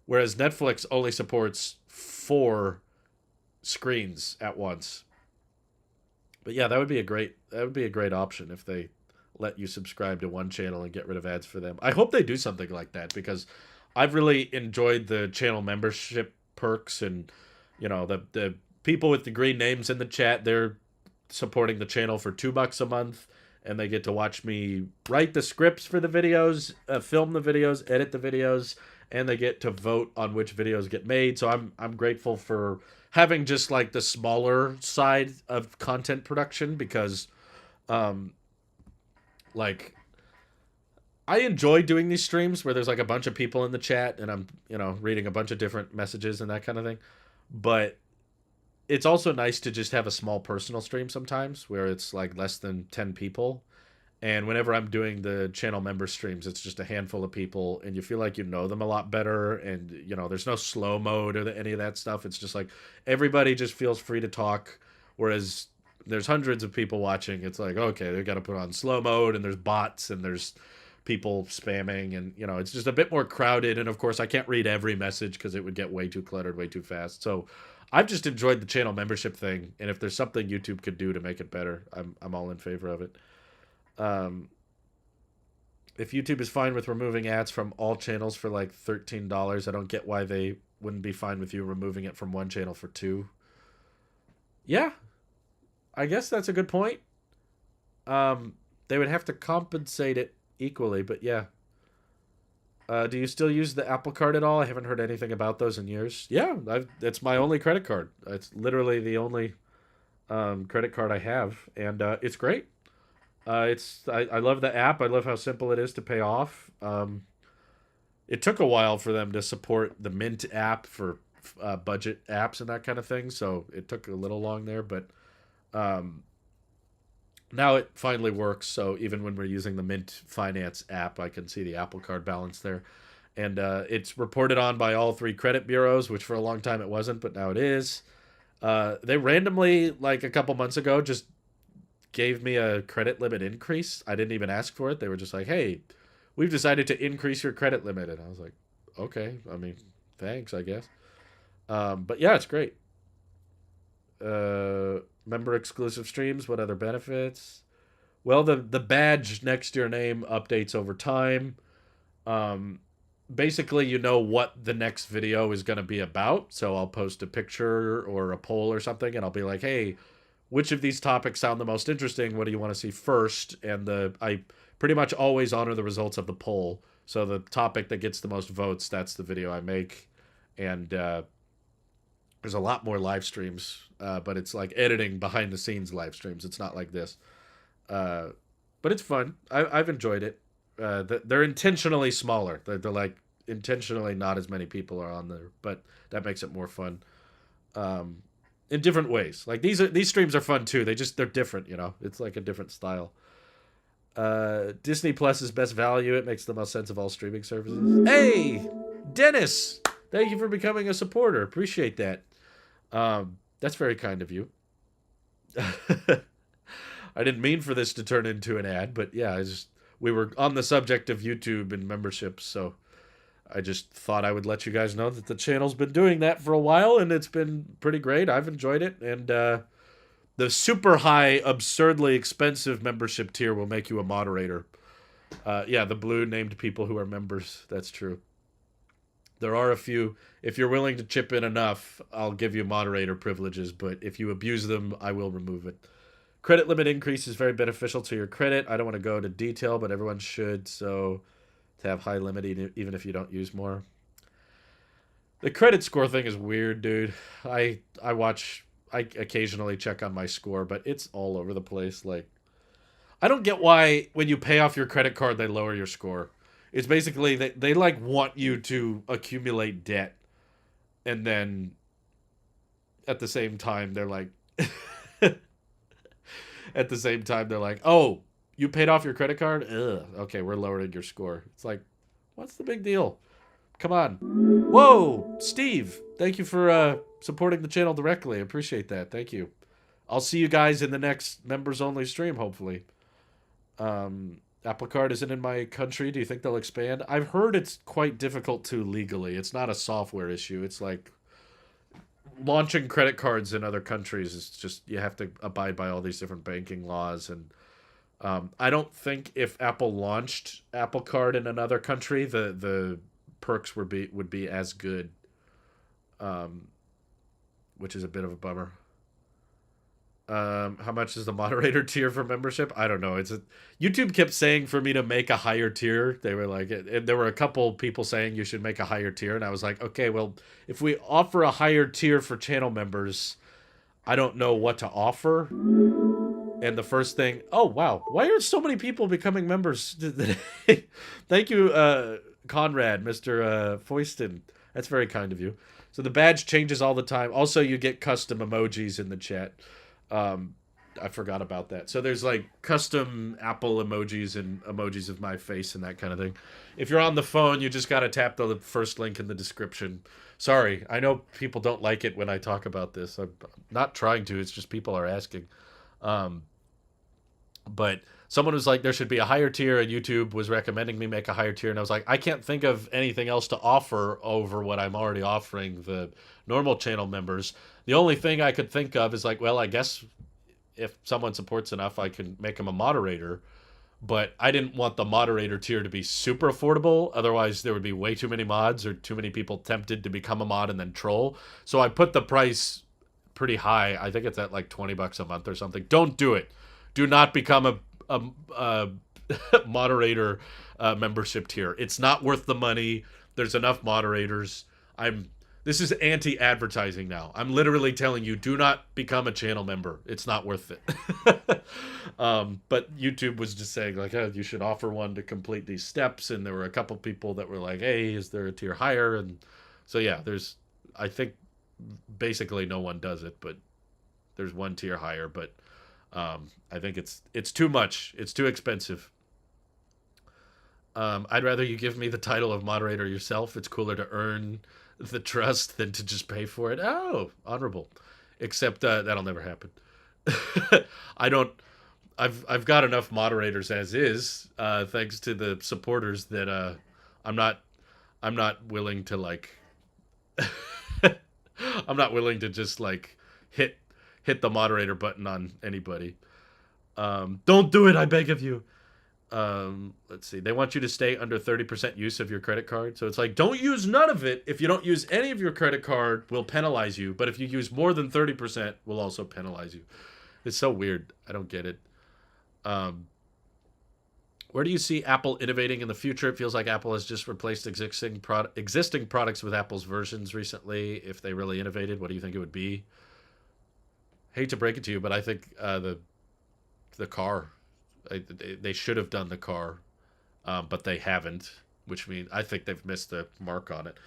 whereas Netflix only supports 4 screens at once. But yeah, that would be a great option if they let you subscribe to one channel and get rid of ads for them. I hope they do something like that because I've really enjoyed the channel membership perks, and the people with the green names in the chat, they're supporting the channel for $2 a month, and they get to watch me write the scripts for the videos, film the videos, edit the videos, and they get to vote on which videos get made. So I'm grateful for having just like the smaller side of content production because like I enjoy doing these streams where there's like a bunch of people in the chat and I'm reading a bunch of different messages and that kind of thing, but it's also nice to just have a small personal stream sometimes where it's like less than 10 people. And whenever I'm doing the channel member streams, it's just a handful of people and you feel like you know them a lot better. And, there's no slow mode or any of that stuff. It's just like everybody just feels free to talk. Whereas there's hundreds of people watching. It's like, okay, they got to put on slow mode and there's bots and there's people spamming, and it's just a bit more crowded. And of course, I can't read every message because it would get way too cluttered, way too fast. So I've just enjoyed the channel membership thing, and if there's something YouTube could do to make it better, I'm all in favor of it. Um, if YouTube is fine with removing ads from all channels for like $13, I don't get why they wouldn't be fine with you removing it from one channel for two. Yeah, I guess that's a good point. They would have to compensate it equally, but yeah. Do you still use the Apple Card at all? I haven't heard anything about those in years. Yeah, it's my only credit card. It's literally the only credit card I have, and it's great. I love the app. I love how simple it is to pay off. It took a while for them to support the Mint app for budget apps and that kind of thing, so it took a little long there, but um, now it finally works. So even when we're using the Mint Finance app, I can see the Apple Card balance there. And it's reported on by all three credit bureaus, which for a long time it wasn't, but now it is. They randomly, like a couple months ago, just gave me a credit limit increase. I didn't even ask for it. They were just like, hey, we've decided to increase your credit limit. And I was like, okay, I mean, thanks, I guess. But yeah, it's great. Member exclusive streams. What other benefits? Well, the badge next to your name updates over time. Um, Basically, you know what the next video is going to be about. So I'll post a picture or a poll or something, and I'll be like, hey, which of these topics sound the most interesting? What do you want to see first? And I pretty much always honor the results of the poll. So the topic that gets the most votes, that's the video I make. And there's a lot more live streams, but it's like editing behind the scenes live streams. It's not like this. Uh, but it's fun. I've enjoyed it. They're intentionally smaller. They're like intentionally not as many people are on there, but that makes it more fun. Um, in different ways. Like these streams are fun too. They're different. It's like a different style. Disney Plus is best value. It makes the most sense of all streaming services. Hey, Dennis, thank you for becoming a supporter. Appreciate that. That's very kind of you. I didn't mean for this to turn into an ad, but yeah, we were on the subject of YouTube and memberships, so I just thought I would let you guys know that the channel's been doing that for a while, and it's been pretty great. I've enjoyed it, and the super high, absurdly expensive membership tier will make you a moderator. Yeah, the blue named people who are members. That's true. There are a few. If you're willing to chip in enough, I'll give you moderator privileges, but if you abuse them, I will remove it. Credit limit increase is very beneficial to your credit. I don't want to go into detail, but everyone should. So to have high limit, even if you don't use more. The credit score thing is weird, dude. I occasionally check on my score, but it's all over the place. Like, I don't get why when you pay off your credit card, they lower your score. It's basically they like want you to accumulate debt, and then at the same time they're like at the same time they're like, "Oh, you paid off your credit card? Ugh, okay, we're lowering your score." It's like, what's the big deal? Come on. Whoa, Steve, thank you for supporting the channel directly. I appreciate that. Thank you. I'll see you guys in the next members only stream, hopefully. Apple Card isn't in my country. Do you think they'll expand? I've heard it's quite difficult to legally. It's not a software issue. It's like launching credit cards in other countries is just, you have to abide by all these different banking laws. And I don't think if Apple launched Apple Card in another country, the perks would be as good, which is a bit of a bummer. How much is the moderator tier for membership? I don't know. YouTube kept saying for me to make a higher tier. They were like, there were a couple people saying you should make a higher tier, and I was like, okay, well, if we offer a higher tier for channel members, I don't know what to offer. And the first thing, oh wow, why are so many people becoming members today? Thank you, Conrad, Mr. Foyston. That's very kind of you. So the badge changes all the time. Also, you get custom emojis in the chat. I forgot about that. So there's like custom Apple emojis and emojis of my face and that kind of thing. If you're on the phone, you just got to tap the first link in the description. Sorry, I know people don't like it when I talk about this. I'm not trying to. It's just people are asking. But someone was like, there should be a higher tier, and YouTube was recommending me make a higher tier, and I was like, I can't think of anything else to offer over what I'm already offering the normal channel members. The only thing I could think of is like, well, I guess if someone supports enough, I can make them a moderator. But I didn't want the moderator tier to be super affordable. Otherwise, there would be way too many mods or too many people tempted to become a mod and then troll. So I put the price pretty high. I think it's at like $20 a month or something. Don't do it. Do not become a moderator membership tier. It's not worth the money. There's enough moderators. This is anti-advertising now. I'm literally telling you, do not become a channel member. It's not worth it. But YouTube was just saying like, oh, you should offer one to complete these steps. And there were a couple people that were like, hey, is there a tier higher? And so, yeah, I think basically no one does it, but there's one tier higher. But I think it's too much. It's too expensive. I'd rather you give me the title of moderator yourself. It's cooler to earn the trust than to just pay for it. Oh, honorable. Except that'll never happen. I don't. I've got enough moderators as is, thanks to the supporters that I'm not willing to like. I'm not willing to just like hit the moderator button on anybody. Don't do it, I beg of you. Let's see. They want you to stay under 30% use of your credit card. So it's like, don't use none of it. If you don't use any of your credit card, we'll penalize you. But if you use more than 30%, we'll also penalize you. It's so weird. I don't get it. Where do you see Apple innovating in the future? It feels like Apple has just replaced existing products with Apple's versions recently. If they really innovated, what do you think it would be? Hate to break it to you, but I think the car. They should have done the car, but they haven't, which means I think they've missed the mark on it.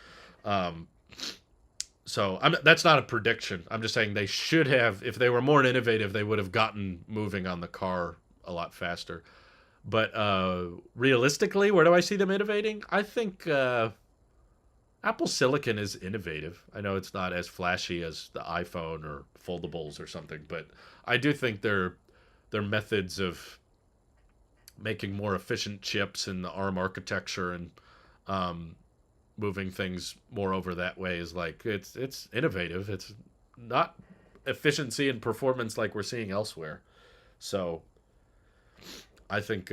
So that's not a prediction. I'm just saying they should have. If they were more innovative, they would have gotten moving on the car a lot faster. But realistically, where do I see them innovating? I think Apple Silicon is innovative. I know it's not as flashy as the iPhone or foldables or something, but I do think their methods of making more efficient chips and the ARM architecture and moving things more over that way is like it's innovative. It's not efficiency and performance like we're seeing elsewhere. So I think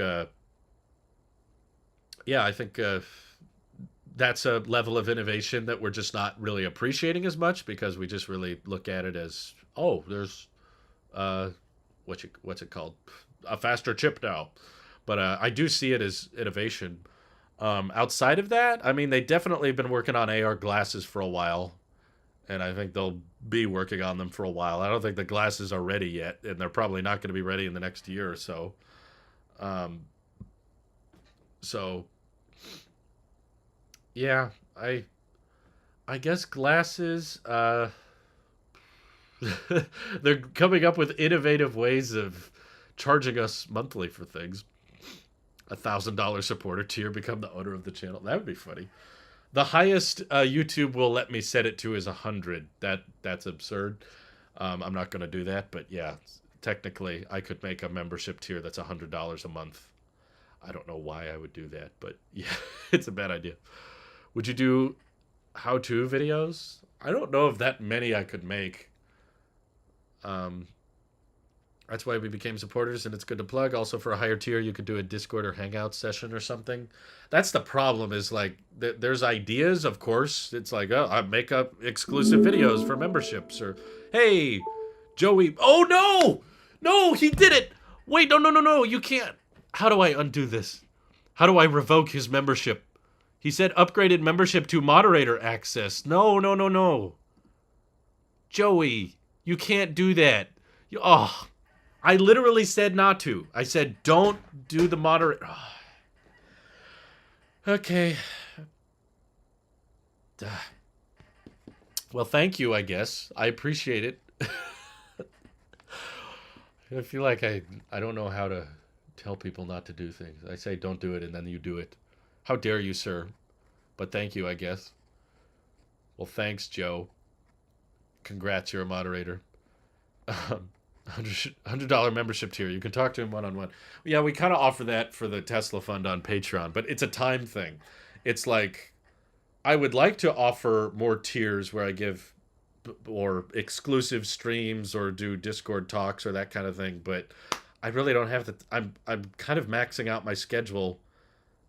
that's a level of innovation that we're just not really appreciating as much because we just really look at it as, oh, there's what's it called, a faster chip now. But I do see it as innovation. Outside of that, I mean, they definitely have been working on AR glasses for a while, and I think they'll be working on them for a while. I don't think the glasses are ready yet, and they're probably not going to be ready in the next year or so. So yeah, I guess glasses. They're coming up with innovative ways of charging us monthly for things. $1,000 supporter tier, become the owner of the channel. That would be funny. The highest YouTube will let me set it to is 100. That's absurd. I'm not going to do that, but yeah, technically I could make a membership tier that's $100 a month. I don't know why I would do that, but yeah, it's a bad idea. Would you do how-to videos? I don't know of that many I could make. That's why we became supporters, and it's good to plug. Also, for a higher tier, you could do a Discord or Hangout session or something. That's the problem is, like, there's ideas, of course. It's like, oh, I make up exclusive videos for memberships. Or, hey, Joey. Oh, no! No, he did it! Wait, no, you can't. How do I undo this? How do I revoke his membership? He said upgraded membership to moderator access. No. Joey, you can't do that. I literally said not to. I said don't do the moderator. Oh. Okay. Well, thank you, I guess. I appreciate it. I feel like I don't know how to tell people not to do things. I say don't do it, and then you do it. How dare you, sir? But thank you, I guess. Well, thanks, Joe. Congrats, you're a moderator. $100 membership tier. You can talk to him one on one. Yeah, we kind of offer that for the Tesla Fund on Patreon, but it's a time thing. It's like I would like to offer more tiers where I give or exclusive streams or do Discord talks or that kind of thing, but I really don't have the. I'm kind of maxing out my schedule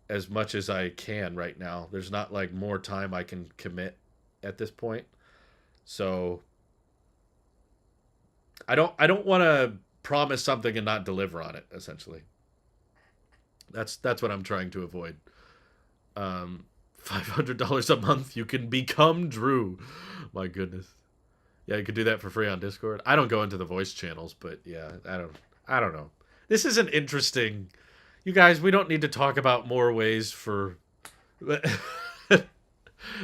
as much as I can right now. There's not like more time I can commit at this point. So I don't want to promise something and not deliver on it. Essentially, that's what I'm trying to avoid. $500 a month, you can become Drew. My goodness. Yeah, you could do that for free on Discord. I don't go into the voice channels, but yeah, I don't know. This is an interesting. You guys, we don't need to talk about more ways for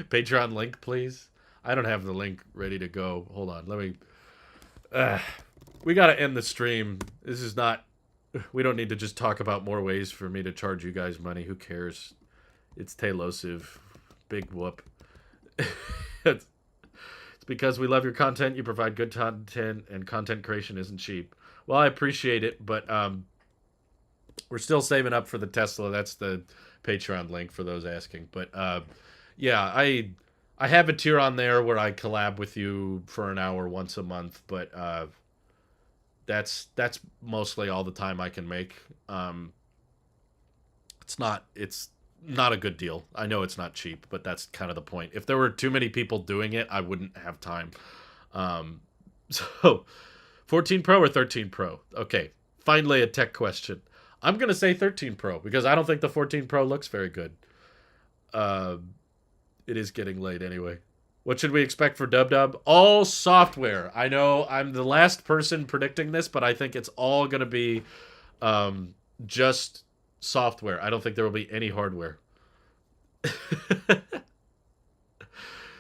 Patreon link, please. I don't have the link ready to go. Hold on, let me. Uh, we got to end the stream. This is not. We don't need to just talk about more ways for me to charge you guys money. Who cares? It's Tailosive. Big whoop. it's because we love your content. You provide good content, and content creation isn't cheap. Well, I appreciate it, but we're still saving up for the Tesla. That's the Patreon link for those asking. But yeah, I have a tier on there where I collab with you for an hour once a month, but that's mostly all the time I can make. It's not a good deal. I know it's not cheap, but that's kind of the point. If there were too many people doing it, I wouldn't have time. So 14 Pro or 13 Pro? Okay, finally a tech question. I'm going to say 13 Pro because I don't think the 14 Pro looks very good. Uh, it is getting late anyway. What should we expect for Dub? All software. I know I'm the last person predicting this, but I think it's all going to be just software. I don't think there will be any hardware.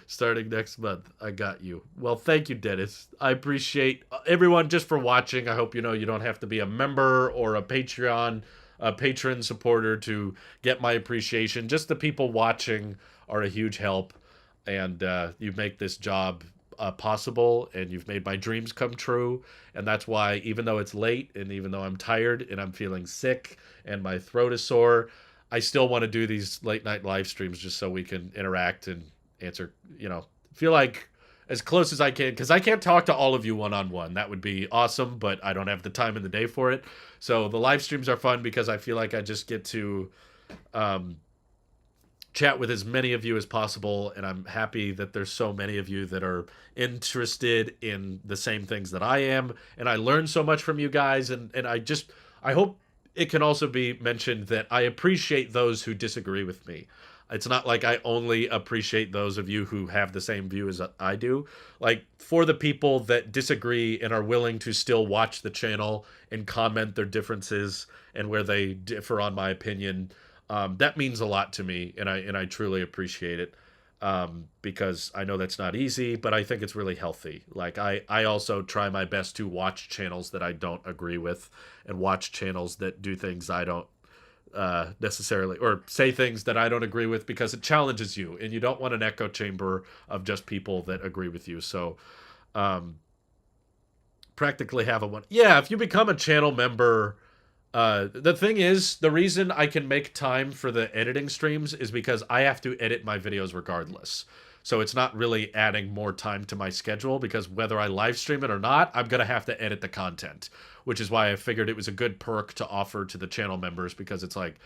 Starting next month. I got you. Well, thank you, Dennis. I appreciate everyone just for watching. I hope you know you don't have to be a member or a patron supporter to get my appreciation. Just the people watching are a huge help, and you make this job possible, and you've made my dreams come true. And that's why, even though it's late, and even though I'm tired and I'm feeling sick and my throat is sore, I still want to do these late night live streams just so we can interact and answer, feel like as close as I can, because I can't talk to all of you one on one. That would be awesome, but I don't have the time in the day for it. So the live streams are fun because I feel like I just get to chat with as many of you as possible, and I'm happy that there's so many of you that are interested in the same things that I am, and I learn so much from you guys, and I hope it can also be mentioned that I appreciate those who disagree with me. It's not like I only appreciate those of you who have the same view as I do. Like, for the people that disagree and are willing to still watch the channel and comment their differences and where they differ on my opinion, that means a lot to me, and I truly appreciate it. Because I know that's not easy, but I think it's really healthy. Like, I also try my best to watch channels that I don't agree with and watch channels that do things I don't necessarily, or say things that I don't agree with, because it challenges you, and you don't want an echo chamber of just people that agree with you. So practically have a one. Yeah, if you become a channel member, the thing is, the reason I can make time for the editing streams is because I have to edit my videos regardless. So it's not really adding more time to my schedule, because whether I live stream it or not, I'm going to have to edit the content, which is why I figured it was a good perk to offer to the channel members, because it's like,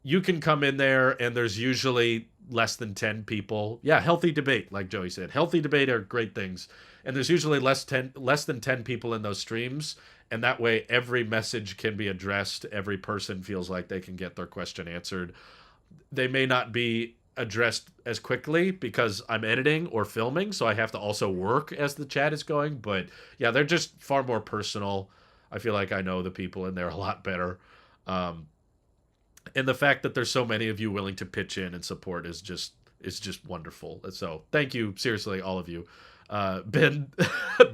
you can come in there and there's usually less than 10 people. Yeah, healthy debate, like Joey said. Healthy debate are great things. And there's usually less than 10 people in those streams. And that way every message can be addressed. Every person feels like they can get their question answered. They may not be addressed as quickly because I'm editing or filming, so I have to also work as the chat is going. But yeah, they're just far more personal. I feel like I know the people in there a lot better. And the fact that there's so many of you willing to pitch in and support is just wonderful. So thank you, seriously, all of you. Ben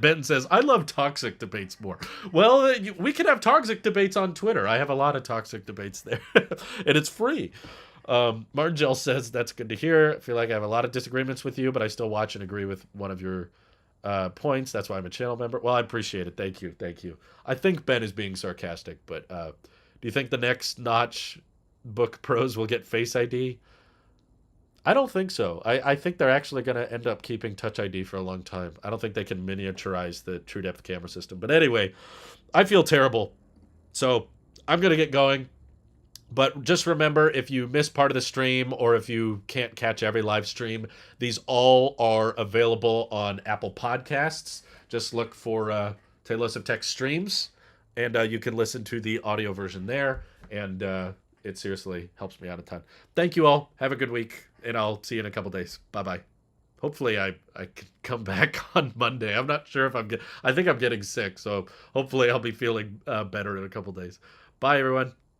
Ben says, I love toxic debates more. Well, we can have toxic debates on Twitter. I have a lot of toxic debates there, and it's free. Margel says, that's good to hear. I feel like I have a lot of disagreements with you, but I still watch and agree with one of your points. That's why I'm a channel member. Well, I appreciate it. Thank you. Thank you. I think Ben is being sarcastic, but do you think the next Notch Book Pros will get Face ID? I don't think so. I think they're actually going to end up keeping Touch ID for a long time. I don't think they can miniaturize the True Depth camera system. But anyway, I feel terrible. So I'm going to get going. But just remember, if you miss part of the stream or if you can't catch every live stream, these all are available on Apple Podcasts. Just look for Tailosive Tech Streams, and you can listen to the audio version there. And it seriously helps me out a ton. Thank you all. Have a good week, and I'll see you in a couple days. Bye-bye. Hopefully I can come back on Monday. I'm not sure if I think I'm getting sick, so hopefully I'll be feeling better in a couple days. Bye, everyone.